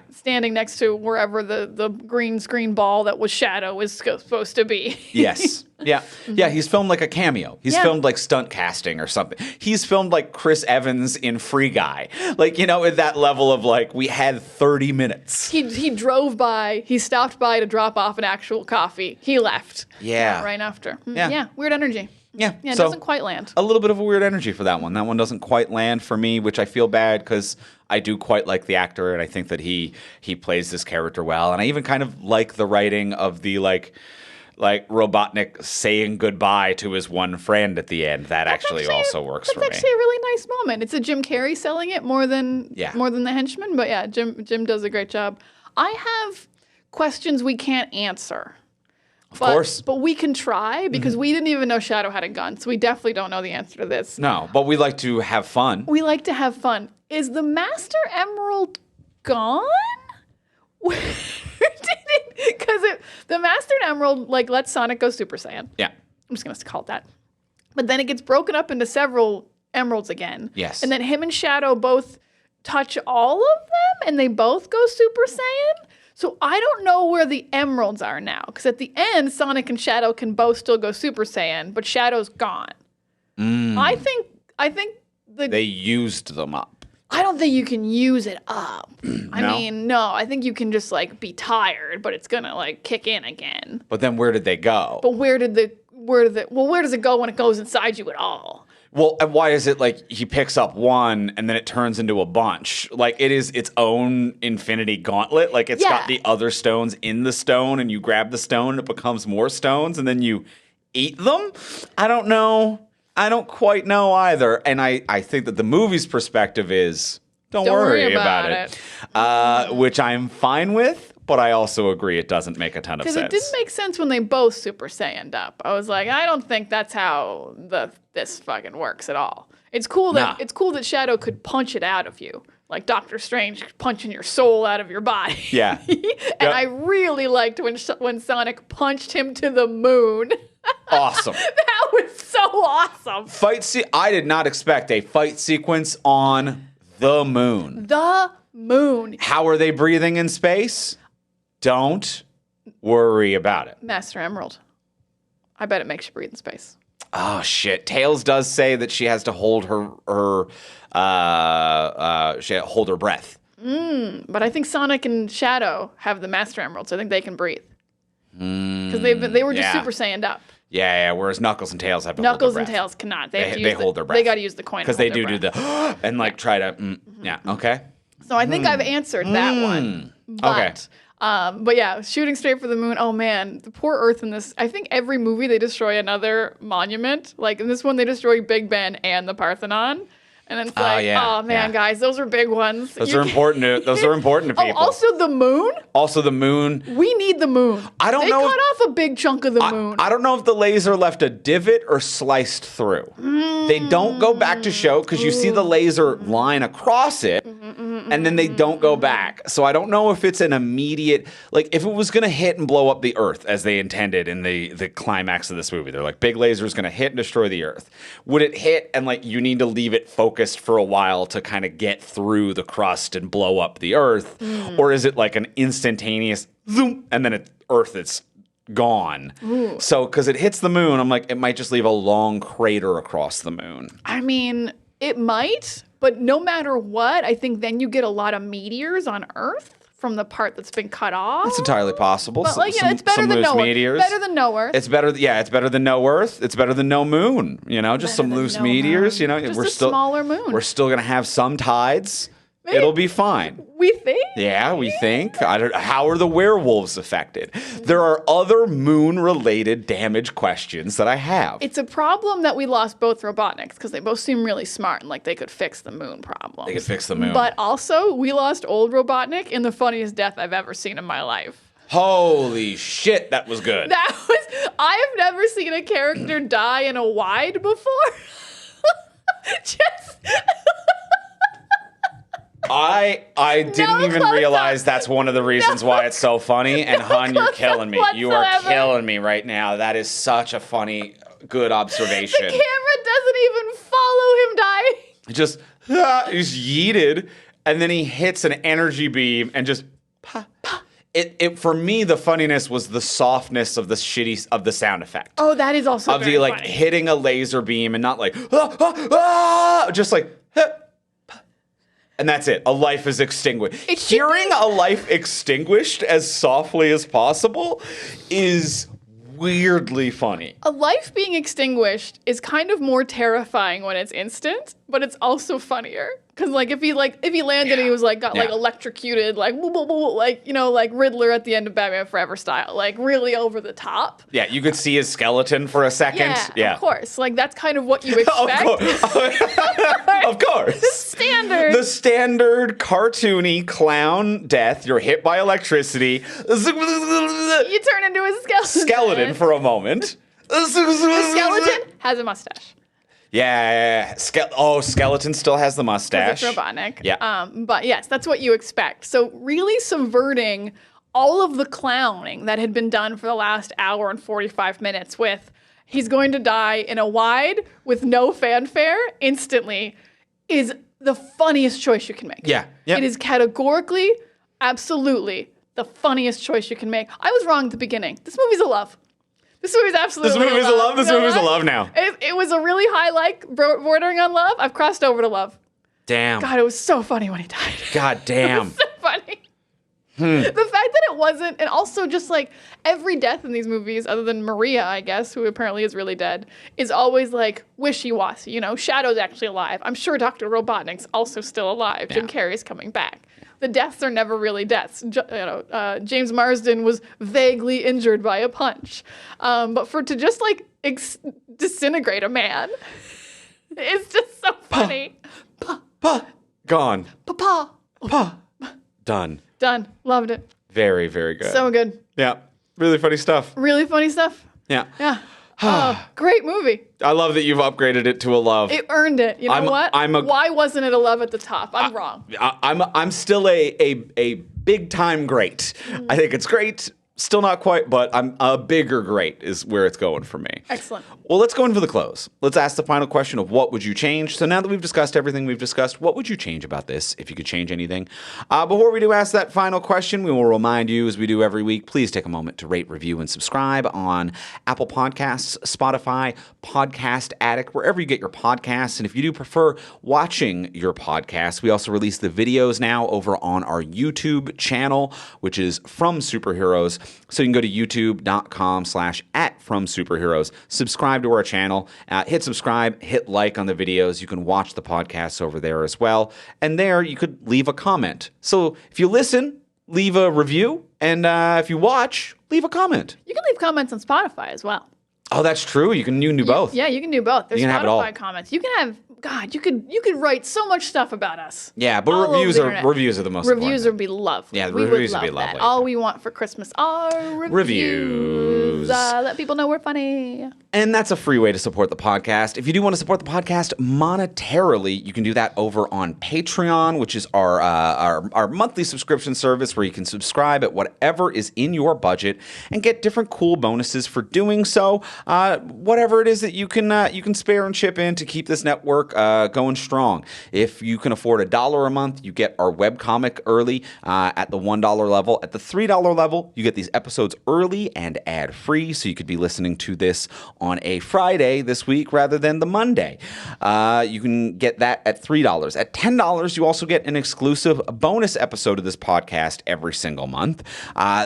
standing next to wherever the green screen ball that was Shadow is supposed to be? Yes. Yeah. Yeah, he's filmed like a cameo. He's filmed like stunt casting or something. He's filmed like Chris Evans in Free Guy. Like, at that level of like, we had 30 minutes. He drove by, he stopped by to drop off an actual coffee. He left. Yeah. Right after. Yeah. Weird energy. Yeah. Yeah, it so, doesn't quite land. A little bit of a weird energy for that one. That one doesn't quite land for me, which I feel bad because I do quite like the actor, and I think that he plays this character well. And I even kind of like the writing of the like Robotnik saying goodbye to his one friend at the end. That actually also works for me. That's actually a really nice moment. It's a Jim Carrey selling it more than the henchman. But yeah, Jim does a great job. I have questions we can't answer. Of course. But we can try because we didn't even know Shadow had a gun. So we definitely don't know the answer to this. No, but we like to have fun. We like to have fun. Is the Master Emerald gone? Where did it? Because the Master Emerald lets Sonic go Super Saiyan. Yeah. I'm just going to call it that. But then it gets broken up into several emeralds again. Yes. And then him and Shadow both touch all of them and they both go Super Saiyan. So I don't know where the emeralds are now, because at the end, Sonic and Shadow can both still go Super Saiyan, but Shadow's gone. I think They used them up. I don't think you can use it up. I mean, no, I think you can just like be tired, but it's gonna like kick in again. But then where did they go? But where does it go when it goes inside you at all? Well, and why is it like he picks up one and then it turns into a bunch? Like it is its own infinity gauntlet. Like it's got the other stones in the stone and you grab the stone and it becomes more stones and then you eat them? I don't know. I don't quite know either. And I think that the movie's perspective is don't worry about it. Which I'm fine with. But I also agree it doesn't make a ton of sense. Because it didn't make sense when they both Super Saiyaned up. I was like, I don't think that's how this fucking works at all. It's cool that Shadow could punch it out of you, like Doctor Strange punching your soul out of your body. Yeah. And I really liked when Sonic punched him to the moon. Awesome. That was so awesome. I did not expect a fight sequence on the moon. The moon. How are they breathing in space? Don't worry about it. Master Emerald. I bet it makes you breathe in space. Oh shit! Tails does say that she has to hold hold her breath. But I think Sonic and Shadow have the Master Emerald, so I think they can breathe. Because they were just Super Saiyaned up. Yeah. Whereas Knuckles and Tails have to Knuckles hold their and breath. Tails cannot. They hold their breath. They got to use the coin because they do the and like try to yeah. Okay. So I think I've answered that one. But, but yeah, shooting straight for the moon. Oh man, the poor Earth in this. I think every movie they destroy another monument. Like in this one, they destroy Big Ben and the Parthenon. And it's oh man, guys, those are big ones. Those are important to people. Oh, also the moon. Also the moon. We need the moon. I don't know. They cut off a big chunk of the moon. I don't know if the laser left a divot or sliced through. They don't go back to show because you see the laser line across it, and then they don't go back. So I don't know if it's an immediate, like if it was going to hit and blow up the Earth as they intended in the climax of this movie. They're like, big laser is going to hit and destroy the Earth. Would it hit and like you need to leave it focused for a while to kind of get through the crust and blow up the Earth? Or is it like an instantaneous zoom and then Earth is gone? So because it hits the moon, I'm like, it might just leave a long crater across the moon. I mean, it might, but no matter what, I think then you get a lot of meteors on Earth from the part that's been cut off. It's entirely possible. But like, it's better than no Earth. Better than no Earth. It's better. Yeah, it's better than no Earth. It's better than no moon. You know, just some loose meteors. You know, just a smaller moon. We're still gonna have some tides. Maybe. It'll be fine. We think? Yeah, we think. How are the werewolves affected? There are other moon-related damage questions that I have. It's a problem that we lost both Robotniks because they both seem really smart and like they could fix the moon problem. They could fix the moon. But also, we lost old Robotnik in the funniest death I've ever seen in my life. Holy shit, that was good. I have never seen a character die in a wide before. I didn't even realize that's one of the reasons why it's so funny. And hun, you're killing me. You are killing me right now. That is such a funny, good observation. The camera doesn't even follow him dying. He's yeeted, and then he hits an energy beam and just pa. It for me, the funniness was the softness of the sound effect. Oh, that is also of the like funny. Hitting a laser beam and not like just like. And that's it. A life is extinguished. Hearing a life extinguished as softly as possible is weirdly funny. A life being extinguished is kind of more terrifying when it's instant, but it's also funnier. Because if he landed and he was like electrocuted, like Riddler at the end of Batman Forever style, like really over the top. Yeah, you could see his skeleton for a second. Yeah. Of course. Like that's kind of what you expect. Of course. The standard cartoony clown death. You're hit by electricity. You turn into a skeleton for a moment. The skeleton has a mustache. Yeah. Skeleton still has the mustache. It's Robotnik. Yeah. But yes, that's what you expect. So really subverting all of the clowning that had been done for the last hour and 45 minutes with he's going to die in a wide with no fanfare instantly is the funniest choice you can make. Yeah. Yep. It is categorically, absolutely the funniest choice you can make. I was wrong at the beginning. This movie's a love. This movie's absolutely This movie's a love. This movie's a love now. It was a really high like, bordering on love. I've crossed over to love. Damn. God, it was so funny when he died. God damn. It was so funny. The fact that it wasn't, and also just like every death in these movies, other than Maria, I guess, who apparently is really dead, is always like wishy-washy. You know, Shadow's actually alive. I'm sure Dr. Robotnik's also still alive. Jim Carrey's coming back. The deaths are never really deaths. James Marsden was vaguely injured by a punch. But to just like disintegrate a man, it's just so funny. Gone. Papa. Done. Done. Loved it. Very, very good. So good. Yeah. Really funny stuff. Really funny stuff. Yeah. Yeah. Oh, great movie. I love that you've upgraded it to a love. It earned it. You know what? Why wasn't it a love at the top? I'm wrong. I'm still a big time great. I think it's great. Still not quite, but I'm a bigger great is where it's going for me. Excellent. Well, let's go in for the close. Let's ask the final question of what would you change? So now that we've discussed everything we've discussed, what would you change about this if you could change anything? Before we do ask that final question, we will remind you, as we do every week, please take a moment to rate, review, and subscribe on Apple Podcasts, Spotify, Podcast Addict, wherever you get your podcasts. And if you do prefer watching your podcasts, we also release the videos now over on our YouTube channel, which is From Superheroes. So you can go to youtube.com/@FromSuperheroes, subscribe to our channel, hit subscribe, hit like on the videos. You can watch the podcasts over there as well. And there you could leave a comment. So if you listen, leave a review. And if you watch, leave a comment. You can leave comments on Spotify as well. Oh, that's true. You can do both. Yeah, you can do both. There's You can have it all. Spotify comments. You can have God. You could write so much stuff about us. Yeah, but all over reviews the are internet. reviews are the most important. Reviews would be lovely. Yeah, the we reviews would would be love that. lovely. All we want for Christmas are reviews. Let people know we're funny. And that's a free way to support the podcast. If you do want to support the podcast monetarily, you can do that over on Patreon, which is our monthly subscription service where you can subscribe at whatever is in your budget and get different cool bonuses for doing so. Whatever it is that you can spare and chip in to keep this network going strong. If you can afford $1 a month, you get our webcomic early at the $1 level. At the $3 level, you get these episodes early and ad-free, so you could be listening to this on a Friday this week rather than the Monday. You can get that at $3. At $10, you also get an exclusive bonus episode of this podcast every single month.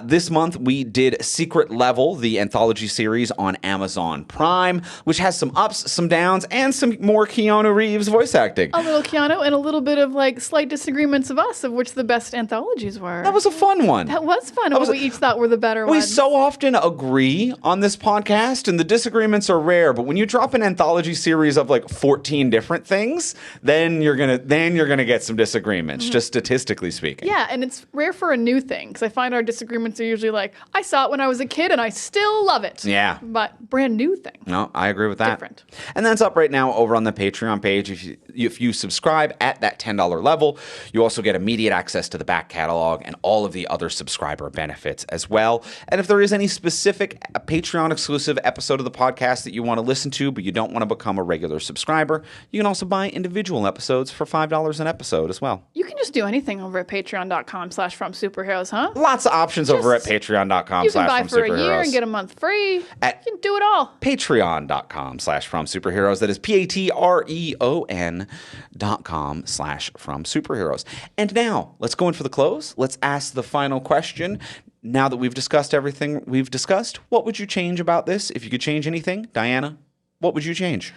This month, we did Secret Level, the anthology series on Amazon Prime, which has some ups, some downs, and some more Keanu Reeves voice acting. A little Keanu and a little bit of like slight disagreements of us, of which the best anthologies were. That was a fun one. That was fun. What we each thought were the better We ones. so often agree on this podcast, and the disagreements are rare. But when you drop an anthology series of like 14 different things, then you're gonna get some disagreements, just statistically speaking. Yeah, and it's rare for a new thing because I find our disagreements are usually like, I saw it when I was a kid and I still love it. Yeah. But brand new thing. No, I agree with that. Different. And that's up right now over on the Patreon page. If you subscribe at that $10 level, you also get immediate access to the back catalog and all of the other subscriber benefits as well. And if there is any specific Patreon exclusive episode of the podcast that you want to listen to, but you don't want to become a regular subscriber, you can also buy individual episodes for $5 an episode as well. You can just do anything over at patreon.com/FromSuperheroes, huh? Lots of options over at You can buy patreon.com/FromSuperheroes. for a year and get a month free. You can do it all. Patreon.com/FromSuperheroes. That is patreon.com/FromSuperheroes. And now, let's go in for the close. Let's ask the final question. Now that we've discussed everything we've discussed, what would you change about this? If you could change anything, Diana, what would you change?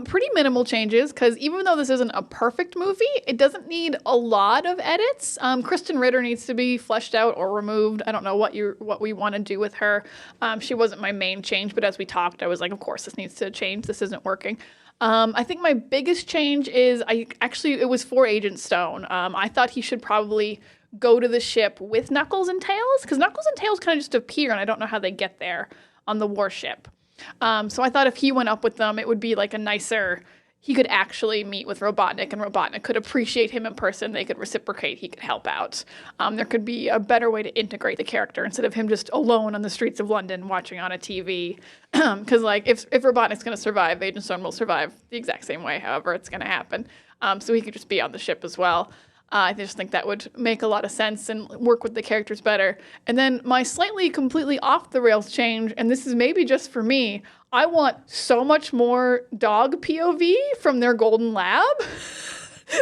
Pretty minimal changes, because even though this isn't a perfect movie, it doesn't need a lot of edits. Kristen Ritter needs to be fleshed out or removed. I don't know what we want to do with her. She wasn't my main change, but as we talked, I was like, of course, this needs to change. This isn't working. I think my biggest change is it was for Agent Stone. I thought he should probably go to the ship with Knuckles and Tails, because Knuckles and Tails kind of just appear, and I don't know how they get there on the warship. So I thought if he went up with them, it would be like he could actually meet with Robotnik, and Robotnik could appreciate him in person. They could reciprocate. He could help out. There could be a better way to integrate the character instead of him just alone on the streets of London watching on a TV. Because if Robotnik's going to survive, Agent Stone will survive the exact same way, however it's going to happen. So he could just be on the ship as well. I just think that would make a lot of sense and work with the characters better. And then my slightly completely off the rails change, and this is maybe just for me, I want so much more dog POV from their golden lab.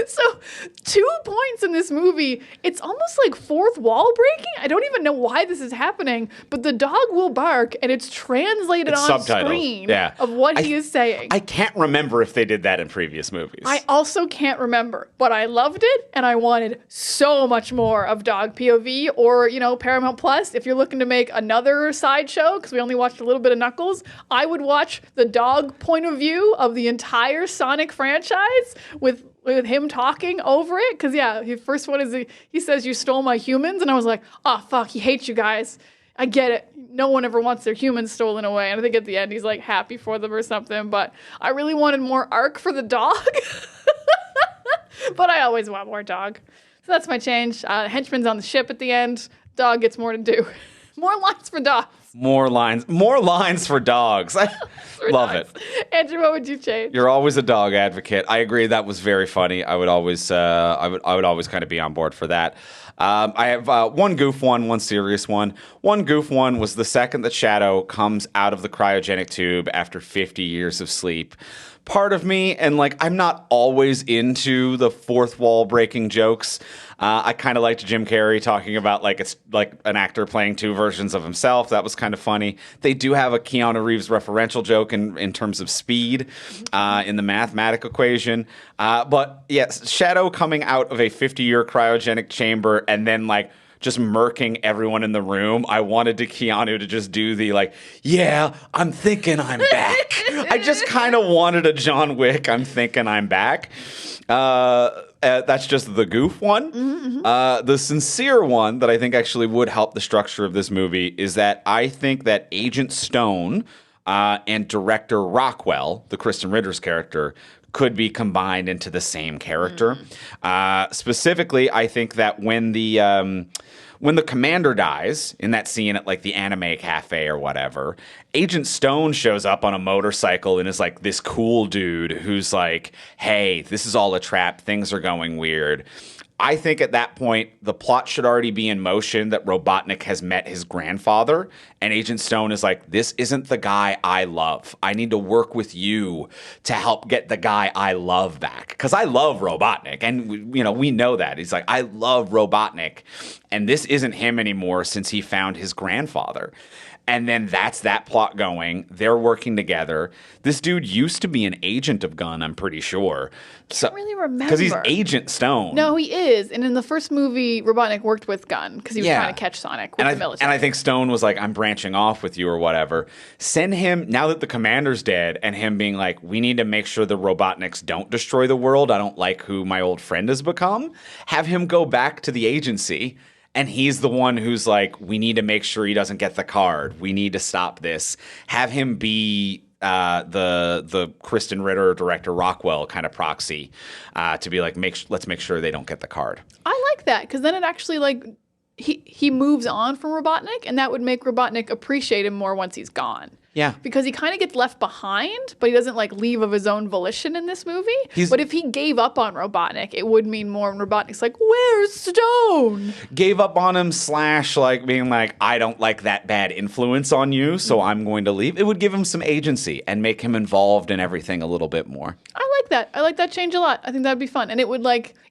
So 2 points in this movie, it's almost like fourth wall breaking. I don't even know why this is happening, but the dog will bark and it's translated on screen of what he is saying. I can't remember if they did that in previous movies. I also can't remember, but I loved it and I wanted so much more of dog POV or, Paramount Plus. If you're looking to make another sideshow, because we only watched a little bit of Knuckles, I would watch the dog point of view of the entire Sonic franchise with him talking over it. Because, the first one is he says, "You stole my humans." And I was like, oh, fuck, he hates you guys. I get it. No one ever wants their humans stolen away. And I think at the end he's like happy for them or something. But I really wanted more arc for the dog. But I always want more dog. So that's my change. Henchman's on the ship at the end. Dog gets more to do. More lines for dogs. More lines for dogs. I love it. Andrew, what would you change? You're always a dog advocate. I agree. That was very funny. I would always kind of be on board for that. I have one goof one serious one. One goof one was the second that Shadow comes out of the cryogenic tube after 50 years of sleep. Part of me, and I'm not always into the fourth wall breaking jokes. I kind of liked Jim Carrey talking about it's like an actor playing two versions of himself. That was kind of funny. They do have a Keanu Reeves referential joke in terms of speed in the mathematic equation. But yes, Shadow coming out of a 50-year cryogenic chamber and then just murking everyone in the room. I wanted Keanu to just do the yeah, I'm thinking I'm back. I just kind of wanted a John Wick, I'm thinking I'm back. That's just the goof one. Mm-hmm. The sincere one that I think actually would help the structure of this movie is that I think that Agent Stone and director Rockwell, the Kristen Ritter's character, could be combined into the same character. Specifically, I think that when the commander dies in that scene at the anime cafe or whatever, Agent Stone shows up on a motorcycle and is this cool dude who's hey, this is all a trap. Things are going weird. I think at that point, the plot should already be in motion that Robotnik has met his grandfather, and Agent Stone is this isn't the guy I love. I need to work with you to help get the guy I love back. Because I love Robotnik, and we know that. He's I love Robotnik, and this isn't him anymore since he found his grandfather. And then that's that plot going. They're working together. This dude used to be an agent of Gunn, I'm pretty sure. Can't really remember. Because he's Agent Stone. No, he is. And in the first movie, Robotnik worked with Gunn because he was trying to catch Sonic with the military. And I think Stone was I'm branching off with you or whatever. Send him, now that the commander's dead, and him being we need to make sure the Robotniks don't destroy the world. I don't like who my old friend has become. Have him go back to the agency. And he's the one who's we need to make sure he doesn't get the card. We need to stop this. Have him be the Kristen Ritter director Rockwell kind of proxy to be let's make sure they don't get the card. I like that because then it actually he moves on from Robotnik, and that would make Robotnik appreciate him more once he's gone. Yeah. Because he kind of gets left behind, but he doesn't leave of his own volition in this movie. But if he gave up on Robotnik, it would mean more when Robotnik's where's Stone? Gave up on him / being I don't like that bad influence on you, so I'm going to leave. It would give him some agency and make him involved in everything a little bit more. I like that. I like that change a lot. I think that'd be fun. And it would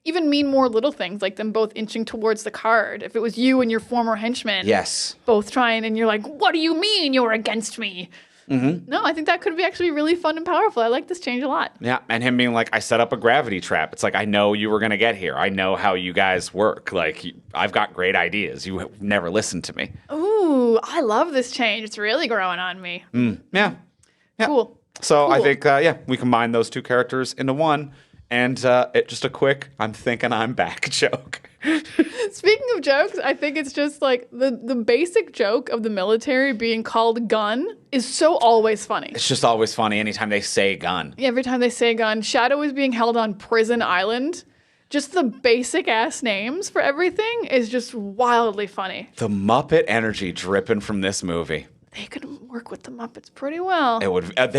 even mean more little things, them both inching towards the card. If it was you and your former henchman. Yes. Both trying, and you're what do you mean you're against me? Mm-hmm. No, I think that could be actually really fun and powerful. I like this change a lot. Yeah, and him being I set up a gravity trap. It's I know you were going to get here. I know how you guys work. I've got great ideas. You have never listened to me. Ooh, I love this change. It's really growing on me. Yeah. Cool. So I think, we combine those two characters into one. And just a quick, I'm thinking I'm back joke. Speaking of jokes, I think it's just the basic joke of the military being called gun is so always funny. It's just always funny anytime they say gun. Yeah, every time they say gun. Shadow is being held on Prison Island. Just the basic ass names for everything is just wildly funny. The Muppet energy dripping from this movie. They could work with the Muppets pretty well. They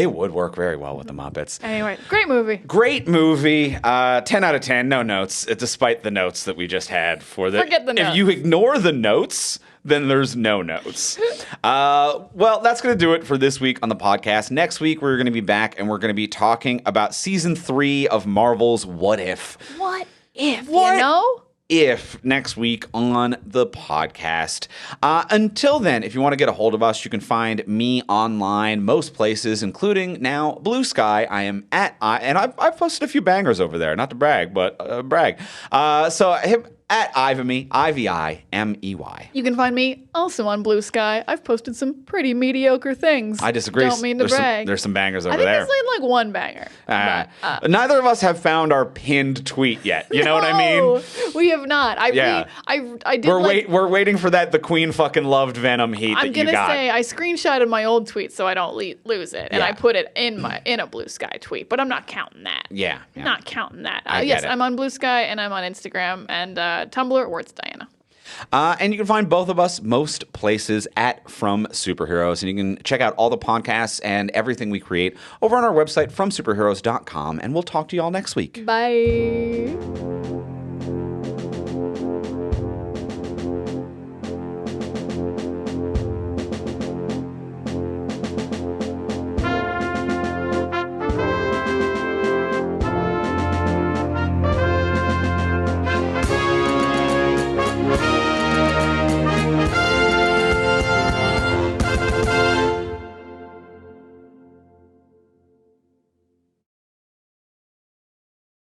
would work very well with the Muppets. Anyway, great movie. Great movie. 10 out of 10. No notes, despite the notes that we just had for the. Forget the notes. If you ignore the notes, then there's no notes. Well, that's going to do it for this week on the podcast. Next week, we're going to be back and we're going to be talking about season 3 of Marvel's What If. What if, you know? If next week on the podcast. Until then, if you want to get a hold of us, you can find me online most places, including now Blue Sky. I am and I've posted a few bangers over there, not to brag, but brag. So at Ivimey, Ivimey. You can find me also on Blue Sky. I've posted some pretty mediocre things. I disagree. Don't mean to brag. There's some bangers over I think there. there's like one banger. Neither of us have found our pinned tweet yet. You know what I mean? We have not. I did. We're waiting for that. The Queen fucking loved Venom heat. I'm gonna say I screenshotted my old tweet so I don't lose it, and I put it in a Blue Sky tweet. But I'm not counting that. Yeah. Not counting that. Yes, I'm on Blue Sky and I'm on Instagram and Tumblr, or it's Diana. And you can find both of us most places at From Superheroes. And you can check out all the podcasts and everything we create over on our website, fromsuperheroes.com. And we'll talk to you all next week. Bye.